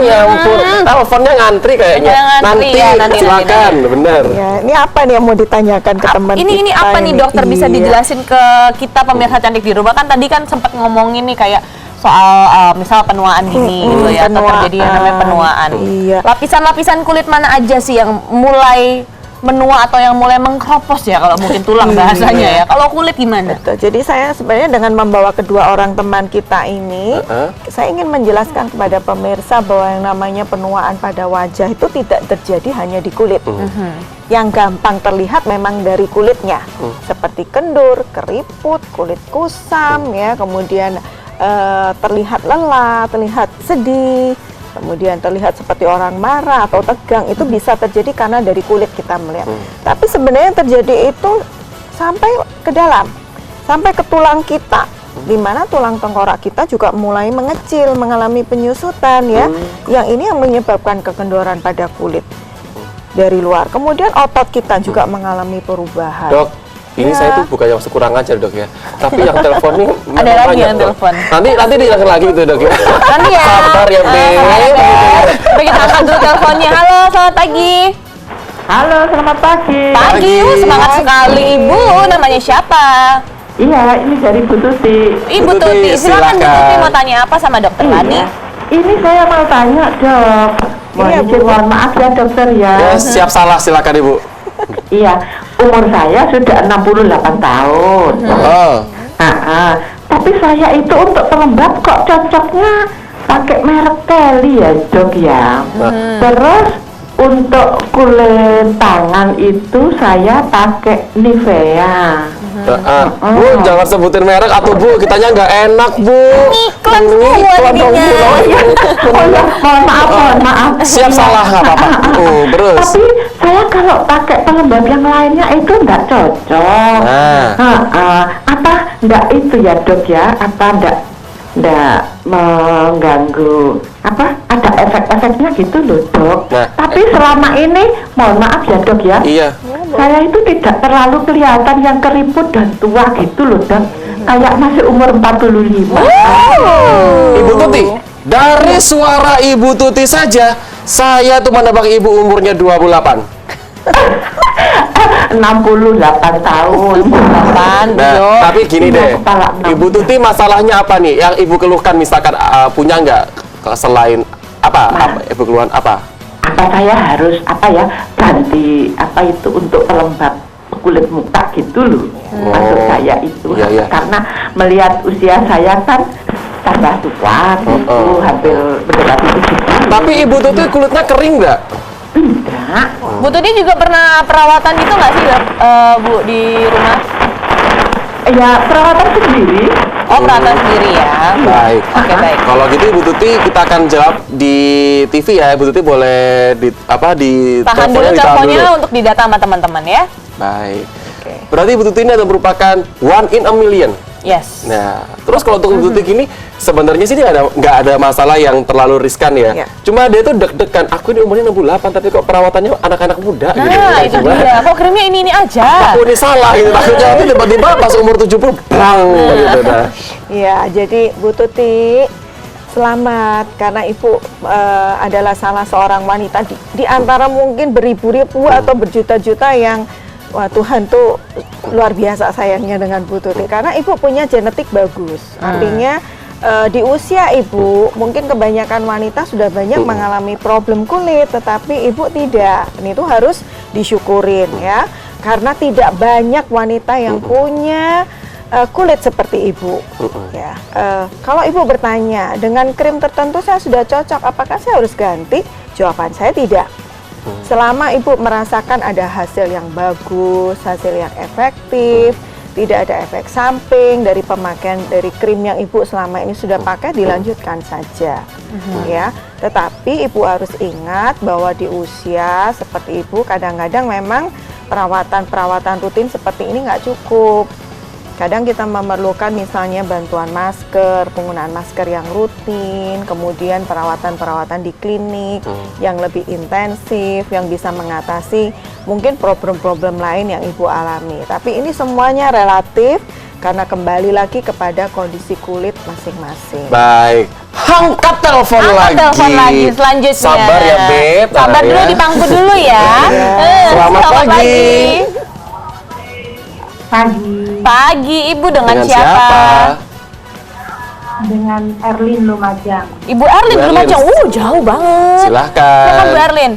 Ya ampun, teleponnya ngantri kayaknya. Udah ngantri ya, nanti. Silakan, bener. Ya, ini apa nih yang mau ditanyakan ke teman Ini kita apa nih ini? dokter, bisa Iya. dijelasin ke kita pemirsa cantik di rumah? Kan tadi kan sempat ngomongin nih kayak soal misal penuaan dini gitu ya, atau terjadi yang namanya penuaan. Iya. Lapisan-lapisan kulit mana aja sih yang mulai menua atau yang mulai mengkropos ya, kalau mungkin tulang bahasanya ya. Kalau kulit gimana? Betul. Jadi saya sebenarnya dengan membawa kedua orang teman kita ini, saya ingin menjelaskan kepada pemirsa bahwa yang namanya penuaan pada wajah itu tidak terjadi hanya di kulit. Yang gampang terlihat memang dari kulitnya, seperti kendur, keriput, kulit kusam, ya, kemudian terlihat lelah, terlihat sedih, kemudian terlihat seperti orang marah atau tegang, itu bisa terjadi karena dari kulit kita melihat. Tapi sebenarnya yang terjadi itu sampai ke dalam, sampai ke tulang kita, di mana tulang tengkorak kita juga mulai mengecil, mengalami penyusutan ya, yang ini yang menyebabkan kekendoran pada kulit dari luar. Kemudian otot kita juga mengalami perubahan. Dok, ini Ya. saya tuh bukannya masuk kurang ajar dok ya, tapi yang telepon nih Ada memang lagi banyak, yang Dok. telepon. Nanti dijelasin lagi tuh dok ya. Nanti ya. Sabar ya Beb. Coba kita angkat dulu teleponnya. Halo, selamat pagi. Halo, selamat pagi. Pagi, semangat sekali Ibu. Namanya siapa? Iya, ini dari Bu Tuti. Ibu Bu Tuti, Tuti. Silakan Bu silakan. Tuti, mau tanya apa sama Dokter Lani? Iya. Ini saya mau tanya, Dok. mohon maaf ya dokter ya. Ya, siap salah, silakan Ibu. Iya, umur saya sudah 68 tahun. Oh. Tapi saya itu untuk pelembab kok cocoknya pakai merek Kelly ya dok ya. Terus untuk kulit tangan itu saya pakai Nivea. Bu, jangan sebutin merek atau Bu, kitanya nggak enak Bu. Iklan Iklan dong, Bu. Oh iya, mohon maaf. Siap salah nggak apa-apa. Terus. Tapi saya kalau pakai pelembab yang lainnya itu nggak cocok. Apa nggak itu ya dok ya? Apa nggak mengganggu? Apa ada efek-efeknya gitu loh dok? Nah. Tapi selama ini, mohon maaf ya dok ya. Iya. Saya itu tidak terlalu kelihatan yang keriput dan tua gitu loh dok. Kayak masih umur 45. Ibu Tuti, dari suara Ibu Tuti saja, saya tuh menebak Ibu umurnya 28. 68 tahun. Nah, tapi gini deh, Kepala enam. Ibu Tuti masalahnya apa nih? Yang Ibu keluhkan misalkan punya nggak selain apa? Ibu keluhan apa? Apa saya harus ganti itu untuk pelembab kulit muka gitu loh. Maksud saya itu Iya. karena melihat usia saya kan tambah tua gitu, hampir mendekati 70. Tapi Ibu Tuti kulitnya kering nggak? Enggak. Bu Tuti juga pernah perawatan gitu nggak sih Bu di rumah? Ya perawatan sendiri. Oh, perawatan sendiri ya. Baik. Oke, baik. Kalau gitu Ibu Tuti kita akan jawab di TV ya. Ibu Tuti boleh di Tahan dulu ditahan teleponnya dulu. untuk didata sama teman-teman ya. Baik. Berarti Ibu Tuti ini adalah merupakan one in a million. Yes. Nah, terus kalau untuk Ibu Tuti gini, sebenarnya sih dia nggak ada masalah yang terlalu riskan ya. Ya. Cuma dia tuh deg-degan. Aku ini umurnya 68, tapi kok perawatannya anak-anak muda gitu. Nah, itu Gimana? dia. Kok krimnya ini aja? Aku ini salah gitu. Takutnya nanti tiba-tiba pas umur 70, bang gitu. Nah. Iya, jadi Bu Tuti, selamat karena Ibu adalah salah seorang wanita di antara mungkin beribu-ribu atau berjuta-juta yang wah Tuhan tuh luar biasa sayangnya dengan Bu Tuti karena Ibu punya genetik bagus. Artinya di usia Ibu mungkin kebanyakan wanita sudah banyak mengalami problem kulit, tetapi Ibu tidak. Ini tuh harus disyukurin ya, karena tidak banyak wanita yang punya kulit seperti Ibu. Ya, kalau Ibu bertanya dengan krim tertentu saya sudah cocok, apakah saya harus ganti? Jawaban saya tidak. Selama Ibu merasakan ada hasil yang bagus, hasil yang efektif, tidak ada efek samping dari pemakaian dari krim yang Ibu selama ini sudah pakai, dilanjutkan saja. Ya, tetapi Ibu harus ingat bahwa di usia seperti Ibu kadang-kadang memang perawatan rutin seperti ini nggak cukup. Kadang kita memerlukan misalnya bantuan masker, penggunaan masker yang rutin, kemudian perawatan-perawatan di klinik yang lebih intensif, yang bisa mengatasi mungkin problem-problem lain yang Ibu alami. Tapi ini semuanya relatif karena kembali lagi kepada kondisi kulit masing-masing. Baik. Angkat telepon lagi. Selanjutnya. Sabar ya, Beb. Sabar dulu, ya. di pangku dulu ya. Selamat pagi. Pagi, Ibu dengan siapa? Dengan Erlin Lumajang. Ibu Erlin Bu Lumajang. Erlin. Jauh banget. Silahkan. Siapa Bu Erlin?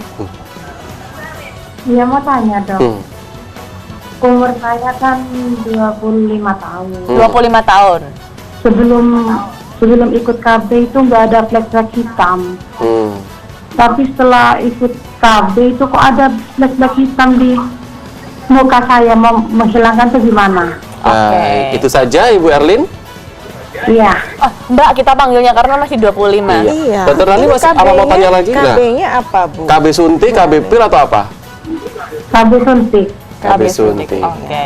Iya mau tanya dok. Umur saya kan 25 tahun. 25 tahun. Sebelum ikut KB itu nggak ada flek-flek hitam. Tapi setelah ikut KB itu kok ada flek-flek hitam di muka saya, mau menghilangkan itu gimana? Baik, itu saja Ibu Erlin. Iya. Oh, Mbak kita panggilnya karena masih 25. Iya. Dokter Rani Ini masih apa mau tanya lagi nggak? KB-nya apa, Bu? KB suntik, KB pil atau apa? KB suntik. KB suntik. Oke.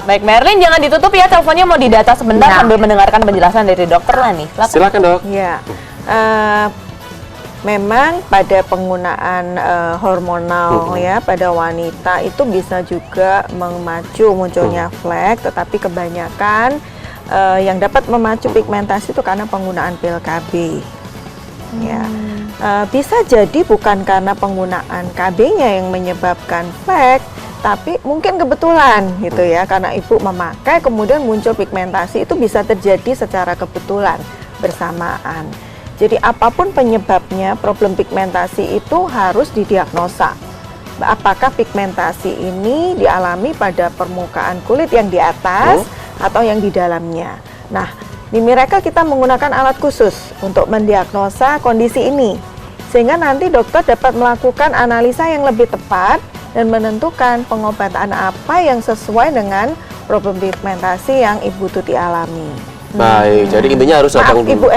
Baik, Merlin jangan ditutup ya, teleponnya mau didata sebentar sambil mendengarkan penjelasan dari Dokter Rani. Silakan Dok. Ya, memang pada penggunaan hormonal ya pada wanita itu bisa juga memacu munculnya flek, tetapi kebanyakan yang dapat memacu pigmentasi itu karena penggunaan pil KB. Ya, bisa jadi bukan karena penggunaan KB-nya yang menyebabkan flek, tapi mungkin kebetulan gitu ya, karena Ibu memakai kemudian muncul pigmentasi, itu bisa terjadi secara kebetulan bersamaan. Jadi apapun penyebabnya, problem pigmentasi itu harus didiagnosa. Apakah pigmentasi ini dialami pada permukaan kulit yang di atas atau yang di dalamnya. Nah, di Miracle kita menggunakan alat khusus untuk mendiagnosa kondisi ini. Sehingga nanti dokter dapat melakukan analisa yang lebih tepat dan menentukan pengobatan apa yang sesuai dengan problem pigmentasi yang Ibu Tuti alami. Baik, jadi intinya harus datang dulu. Ibu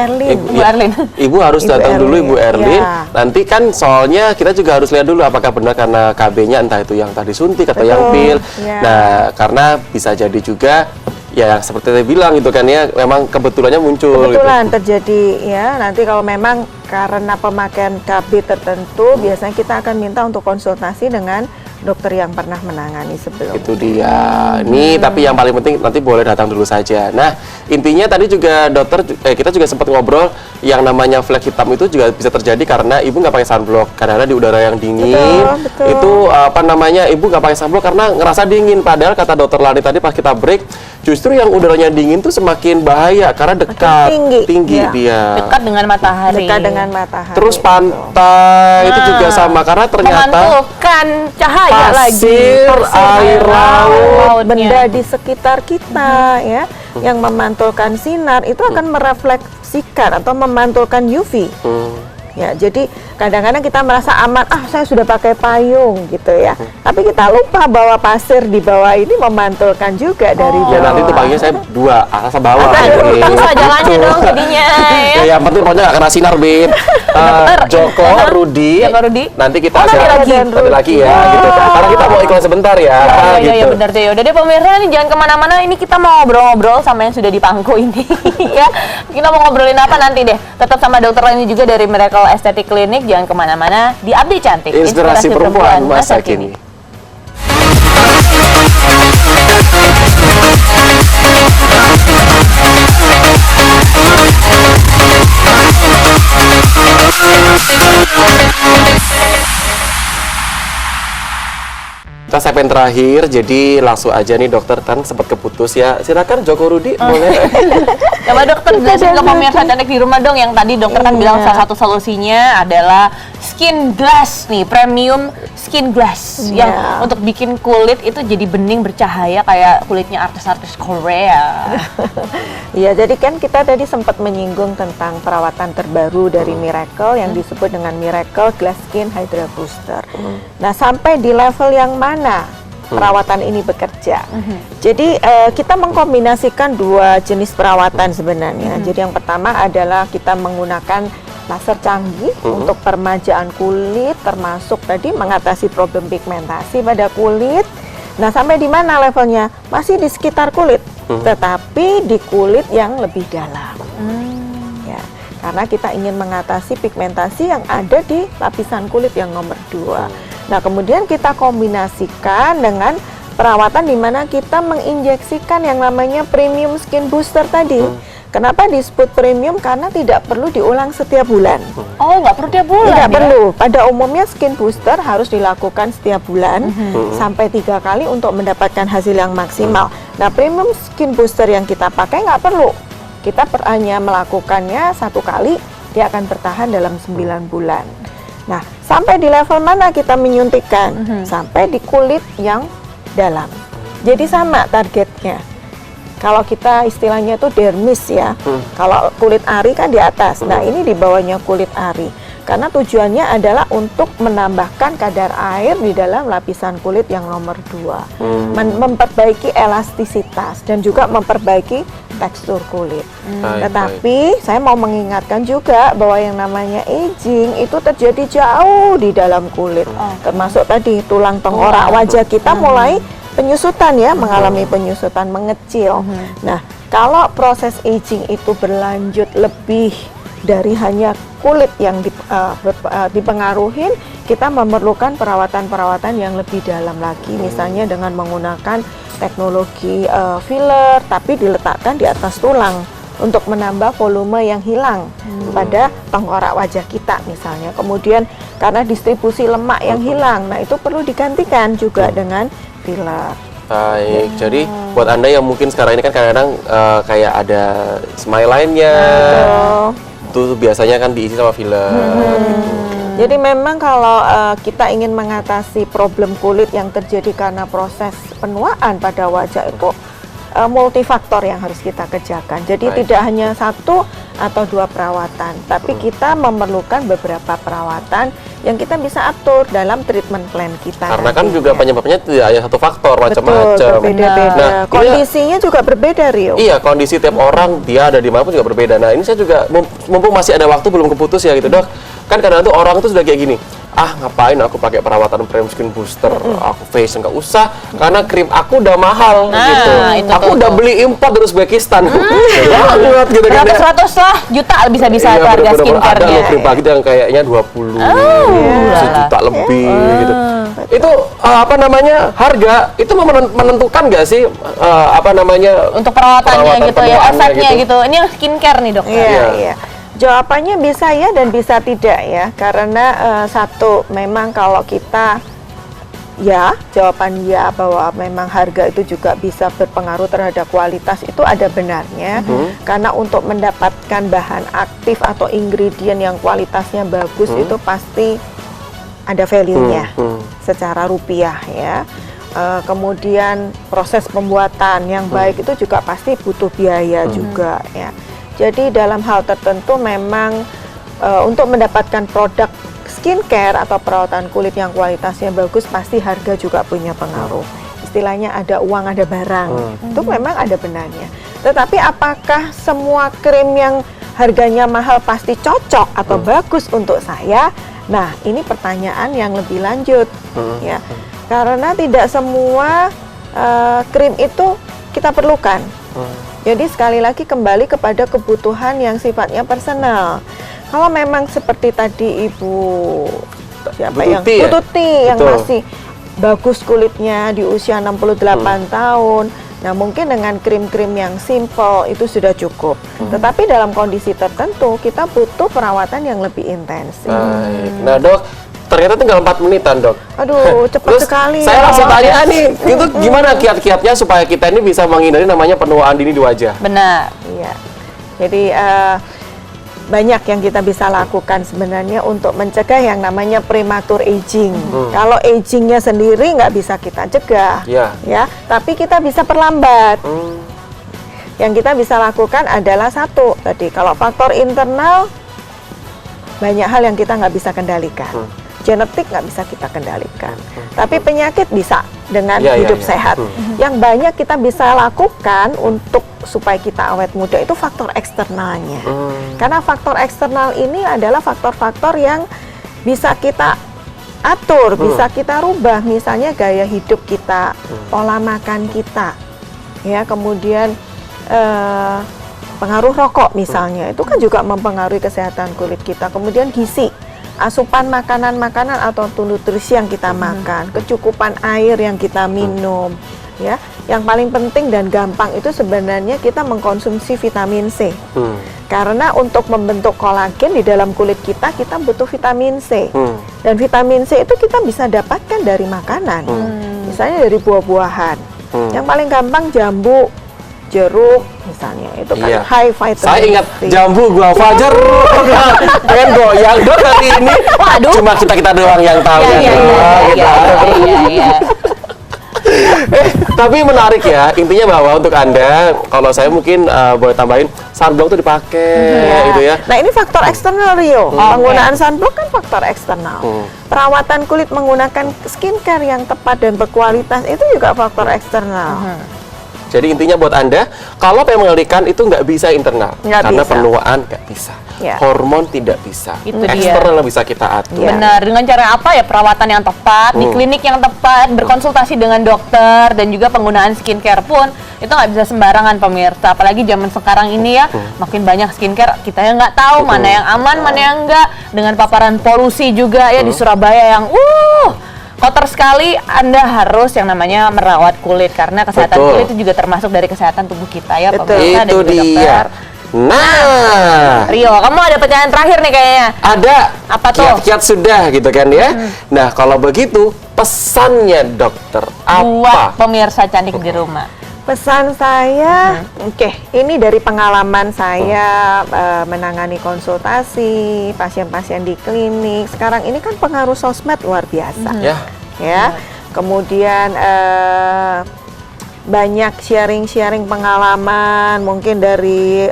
Erlin. Ibu harus datang dulu Ibu Erlin. Ya. Nanti kan soalnya kita juga harus lihat dulu apakah benar karena KB-nya entah itu yang tadi suntik atau yang pil. Ya. Nah, karena bisa jadi juga ya seperti tadi bilang gitu kan ya, memang kebetulannya muncul. Kebetulan gitu. terjadi ya. Nanti kalau memang karena pemakaian KB tertentu, biasanya kita akan minta untuk konsultasi dengan dokter yang pernah menangani sebelumnya. Itu dia. Ini tapi yang paling penting nanti boleh datang dulu saja. Nah, intinya tadi juga dokter kita juga sempat ngobrol yang namanya flek hitam itu juga bisa terjadi karena ibu nggak pakai sunblock. Karena di udara yang dingin Betul. itu apa namanya ibu nggak pakai sunblock karena ngerasa dingin. Padahal kata dokter Lani tadi pas kita break, justru yang udaranya dingin tuh semakin bahaya karena dekat tinggi. Ya. dia. Dekat dengan matahari. Dekat dengan matahari. Terus pantai itu juga sama karena ternyata memantulkan cahaya pasir, air laut, benda di sekitar kita ya yang memantulkan sinar itu akan merefleksikan atau memantulkan UV. Ya, jadi kadang-kadang kita merasa aman, saya sudah pakai payung gitu ya. Tapi kita lupa bahwa pasir di bawah ini memantulkan juga dari ya bawah. nanti itu paginya saya dua atas bawah. Utang jalannya Gitu. dong jadinya ya. Ya, yang penting pokoknya nggak kena sinar, Bib. Joko, Rudi, nanti nanti kita lagi. nanti lagi ya, gitu. Karena kita mau iklan sebentar ya. Iya gitu. benar deh. Udah deh pemirsa nih jangan kemana-mana. Ini kita mau ngobrol-ngobrol sama yang sudah di pangku ini ya. Kita mau ngobrolin apa nanti deh. Tetap sama dokter Lani juga dari Miracle Aesthetic Clinic. Jangan kemana-mana. Di Update Cantik. Inspirasi perempuan masa kini. Kita segmen terakhir, jadi langsung aja nih dokter Tan sempat keputus ya. Silakan Joko Rudi boleh. Coba dokter jelasin ke pemirsa cantik di rumah dong, yang tadi dokter kan bilang salah satu solusinya adalah skin glass nih, premium skin glass yang untuk bikin kulit itu jadi bening bercahaya kayak kulitnya artis-artis Korea. Iya, jadi kan kita tadi sempat menyinggung tentang perawatan terbaru dari Miracle yang disebut dengan Miracle Glass Skin Hydra Booster. Nah, sampai di level yang mana perawatan ini bekerja? Jadi kita mengkombinasikan dua jenis perawatan sebenarnya. Jadi yang pertama adalah kita menggunakan laser canggih untuk permajaan kulit, termasuk tadi mengatasi problem pigmentasi pada kulit. Nah, sampai di mana levelnya? Masih di sekitar kulit, tetapi di kulit yang lebih dalam. Ya, karena kita ingin mengatasi pigmentasi yang ada di lapisan kulit yang nomor 2. Nah, kemudian kita kombinasikan dengan perawatan di mana kita menginjeksikan yang namanya premium skin booster tadi. Kenapa disebut premium? Karena tidak perlu diulang setiap bulan. Oh, nggak perlu tiap bulan? Tidak ya? perlu. Pada umumnya skin booster harus dilakukan setiap bulan sampai 3 kali untuk mendapatkan hasil yang maksimal. Nah, premium skin booster yang kita pakai nggak perlu. Kita hanya melakukannya 1 kali, dia akan bertahan dalam 9 bulan. Nah, sampai di level mana kita menyuntikkan? Sampai di kulit yang dalam. Jadi sama targetnya. Kalau kita istilahnya itu dermis ya. Kalau kulit ari kan di atas. Nah, ini di bawahnya kulit ari. Karena tujuannya adalah untuk menambahkan kadar air di dalam lapisan kulit yang nomor 2. Memperbaiki elastisitas dan juga memperbaiki tekstur kulit. Tetapi saya mau mengingatkan juga bahwa yang namanya aging itu terjadi jauh di dalam kulit. Termasuk tadi tulang tengkorak wajah kita mulai penyusutan ya, mengalami penyusutan, mengecil. Nah, kalau proses aging itu berlanjut lebih dari hanya kulit yang dipengaruhi, kita memerlukan perawatan-perawatan yang lebih dalam lagi, misalnya dengan menggunakan teknologi filler, tapi diletakkan di atas tulang untuk menambah volume yang hilang pada tengkorak wajah kita misalnya. Kemudian karena distribusi lemak yang hilang, nah itu perlu digantikan juga dengan filler. Baik, jadi buat Anda yang mungkin sekarang ini kan kadang-kadang kayak ada smile line-nya, itu biasanya kan diisi sama filler. Gitu. Jadi memang kalau kita ingin mengatasi problem kulit yang terjadi karena proses penuaan pada wajah itu multifaktor yang harus kita kerjakan. Jadi Baik. tidak hanya 1 atau 2 perawatan, tapi kita memerlukan beberapa perawatan yang kita bisa atur dalam treatment plan kita. Karena kan nantinya. juga penyebabnya tidak hanya satu faktor, Betul, macam-macam. berbeda-beda. Nah, ini- Kondisinya juga berbeda, Rio. Iya, kondisi tiap orang dia ada di mana pun juga berbeda. Nah, ini saya juga mumpung masih ada waktu belum keputus ya gitu, Dok. Kan kadang tuh orang tuh sudah kayak gini. Ah, ngapain aku pakai perawatan prime skin booster? Aku face nggak usah karena krim aku udah mahal Nah, gitu. itu Aku tuh, udah tuh. beli impor dari Uzbekistan. Banget gitu kan. ya. Ratus lah juta bisa-bisa Iya, tuh harga bener-bener ada skincare-nya. loh krim pagi yang kayaknya 20, sejuta lebih gitu. Itu apa namanya harga itu menentukan nggak sih apa namanya Untuk perawatannya perawatan gitu ya, penuaannya efeknya gitu. gitu. Ini skincare nih dokter. Iya, Iya. iya. Jawabannya bisa ya dan bisa tidak ya. Karena satu, memang kalau kita ya, jawaban ya bahwa memang harga itu juga bisa berpengaruh terhadap kualitas itu ada benarnya. Karena untuk mendapatkan bahan aktif atau ingredient yang kualitasnya bagus itu pasti ada value-nya secara rupiah ya. Kemudian proses pembuatan yang baik itu juga pasti butuh biaya juga ya. Jadi dalam hal tertentu memang untuk mendapatkan produk skincare atau perawatan kulit yang kualitasnya bagus pasti harga juga punya pengaruh. Istilahnya ada uang ada barang. Itu memang ada benarnya. Tetapi apakah semua krim yang harganya mahal pasti cocok atau bagus untuk saya? Nah, ini pertanyaan yang lebih lanjut ya. Karena tidak semua krim itu kita perlukan. Jadi sekali lagi kembali kepada kebutuhan yang sifatnya personal. Kalau memang seperti tadi Ibu siapa Bu yang Tuti ya? Bu Tuti yang Betul. masih bagus kulitnya di usia 68 tahun. Nah, mungkin dengan krim-krim yang simple itu sudah cukup. Tetapi dalam kondisi tertentu kita butuh perawatan yang lebih intensif. Baik. Nah, Dok, ternyata tinggal 4 menitan, Dok. Aduh, cepat Terus sekali. saya ya. langsung tanya nih, itu gimana kiat-kiatnya supaya kita ini bisa menghindari namanya penuaan dini di wajah? Benar. Iya. Jadi banyak yang kita bisa lakukan sebenarnya untuk mencegah yang namanya premature aging. Kalau agingnya sendiri nggak bisa kita cegah, Iya. ya. Tapi kita bisa perlambat. Yang kita bisa lakukan adalah satu tadi, kalau faktor internal banyak hal yang kita nggak bisa kendalikan. Genetik nggak bisa kita kendalikan. Tapi penyakit bisa dengan Iya, iya, hidup iya. sehat. Yang banyak kita bisa lakukan untuk supaya kita awet muda itu faktor eksternalnya. Karena faktor eksternal ini adalah faktor-faktor yang bisa kita atur, bisa kita rubah. Misalnya gaya hidup kita, pola makan kita, ya, kemudian pengaruh rokok misalnya, itu kan juga mempengaruhi kesehatan kulit kita. Kemudian gizi, asupan makanan-makanan atau nutrisi yang kita makan, kecukupan air yang kita minum, ya. Yang paling penting dan gampang itu sebenarnya kita mengkonsumsi vitamin C. Karena untuk membentuk kolagen di dalam kulit kita butuh vitamin C. Dan vitamin C itu kita bisa dapatkan dari makanan. Misalnya dari buah-buahan. Yang paling gampang jambu, jeruk misalnya, itu kan Iya. high vitamin Saya ingat C. jambu gua Fajar pengen goyang, Dok, hari ini. Waduh. Cuma kita doang yang tahu. Iya, ya, Dok. iya. Tapi menarik ya, intinya bahwa untuk Anda, kalau saya mungkin boleh tambahin, sunblock itu dipakai gitu ya. Nah, ini faktor eksternal, Rio. Penggunaan sunblock kan faktor eksternal. Perawatan kulit menggunakan skincare yang tepat dan berkualitas itu juga faktor eksternal. Jadi intinya buat Anda, kalau pengen mengendalikan itu nggak bisa internal. Nggak Karena bisa. penuaan nggak bisa. Ya. Hormon tidak bisa. Itu dia. Eksternal yang bisa kita atur. Iya. Benar, dengan cara apa ya, perawatan yang tepat, di klinik yang tepat, berkonsultasi dengan dokter, dan juga penggunaan skincare pun itu nggak bisa sembarangan pemirsa. Apalagi zaman sekarang ini ya, makin banyak skincare kita yang nggak tahu mana yang aman, mana yang enggak. Dengan paparan polusi juga ya di Surabaya yang kotor sekali. Anda harus yang namanya merawat kulit, karena kesehatan Betul. kulit itu juga termasuk dari kesehatan tubuh kita ya Betul. pemirsa dan Itu juga dia. dokter. Nah, Rio, kamu ada pertanyaan terakhir nih kayaknya. ada Apa tuh? kiat-kiat sudah gitu kan ya. Nah, kalau begitu pesannya dokter Buat apa? pemirsa cantik di rumah. Pesan saya, ini dari pengalaman saya menangani konsultasi pasien-pasien di klinik. Sekarang ini kan pengaruh sosmed luar biasa, ya. Kemudian banyak sharing-sharing pengalaman, mungkin dari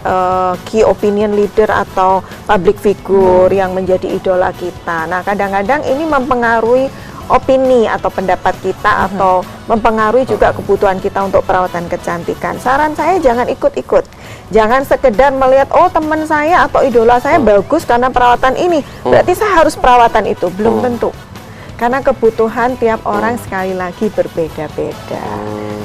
key opinion leader atau public figure yang menjadi idola kita. Nah, kadang-kadang ini mempengaruhi opini atau pendapat kita atau mempengaruhi juga kebutuhan kita untuk perawatan kecantikan. Saran saya jangan ikut-ikut. Jangan sekedar melihat oh teman saya atau idola saya bagus karena perawatan ini. Berarti saya harus perawatan itu. Belum tentu. Karena kebutuhan tiap orang sekali lagi berbeda-beda.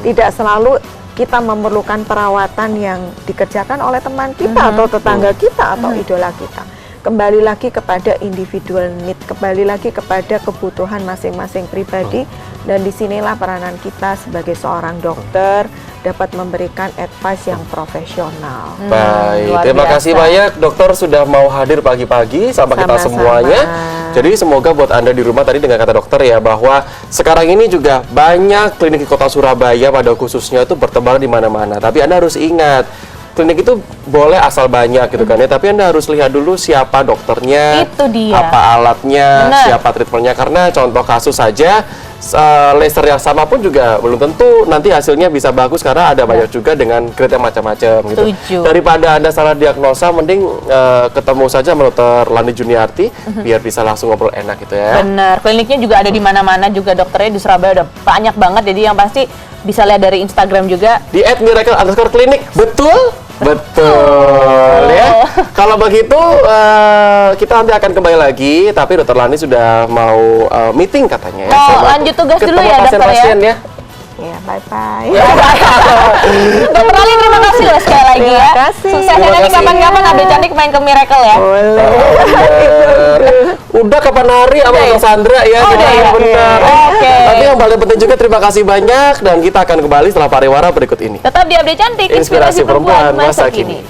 Tidak selalu kita memerlukan perawatan yang dikerjakan oleh teman kita atau tetangga kita atau idola kita. Kembali lagi kepada individual need, kembali lagi kepada kebutuhan masing-masing pribadi, dan disinilah peranan kita sebagai seorang dokter dapat memberikan advice yang profesional. Baik, luar terima biasa. kasih banyak dokter sudah mau hadir pagi-pagi sama kita Sama-sama. semuanya. Jadi semoga buat Anda di rumah tadi dengan kata dokter ya bahwa sekarang ini juga banyak klinik di kota Surabaya pada khususnya itu bertebaran di mana-mana. Tapi Anda harus ingat, klinik itu boleh asal banyak gitu kan ya, tapi Anda harus lihat dulu siapa dokternya, Itu dia. apa alatnya, Benar. siapa treatmentnya. Karena contoh kasus saja, laser yang sama pun juga belum tentu nanti hasilnya bisa bagus karena ada banyak juga dengan grade yang macam-macam gitu. Setuju. Daripada Anda salah diagnosa, mending ketemu saja sama Dr. Lani Juniarti biar bisa langsung ngobrol enak gitu ya. Bener, kliniknya juga ada di mana-mana juga, dokternya di Surabaya udah banyak banget, jadi yang pasti bisa lihat dari Instagram juga. Di @miracle_clinic, betul? Betul ya. Kalau begitu kita nanti akan kembali lagi, tapi Dr. Lani sudah mau meeting katanya ya. Oh, sama lanjut tugas dulu ketemu ya, dokter ya? pasien-pasien ya. Ya, bye-bye. Dokter Lani, terima kasih loh sekali lagi ya. Terima kasih. Sukses ya, Terima nanti kasih. kapan-kapan Abdul Cantik main ke Miracle ya. Boleh. Udah kapan hari sama Udah ya? Dr. Sandra ya. Oh, udah ya? Bener. Oke. Tapi yang paling penting juga terima kasih banyak dan kita akan kembali setelah pariwara berikut ini. Tetap di Abdul Cantik, Inspirasi perempuan masa kini.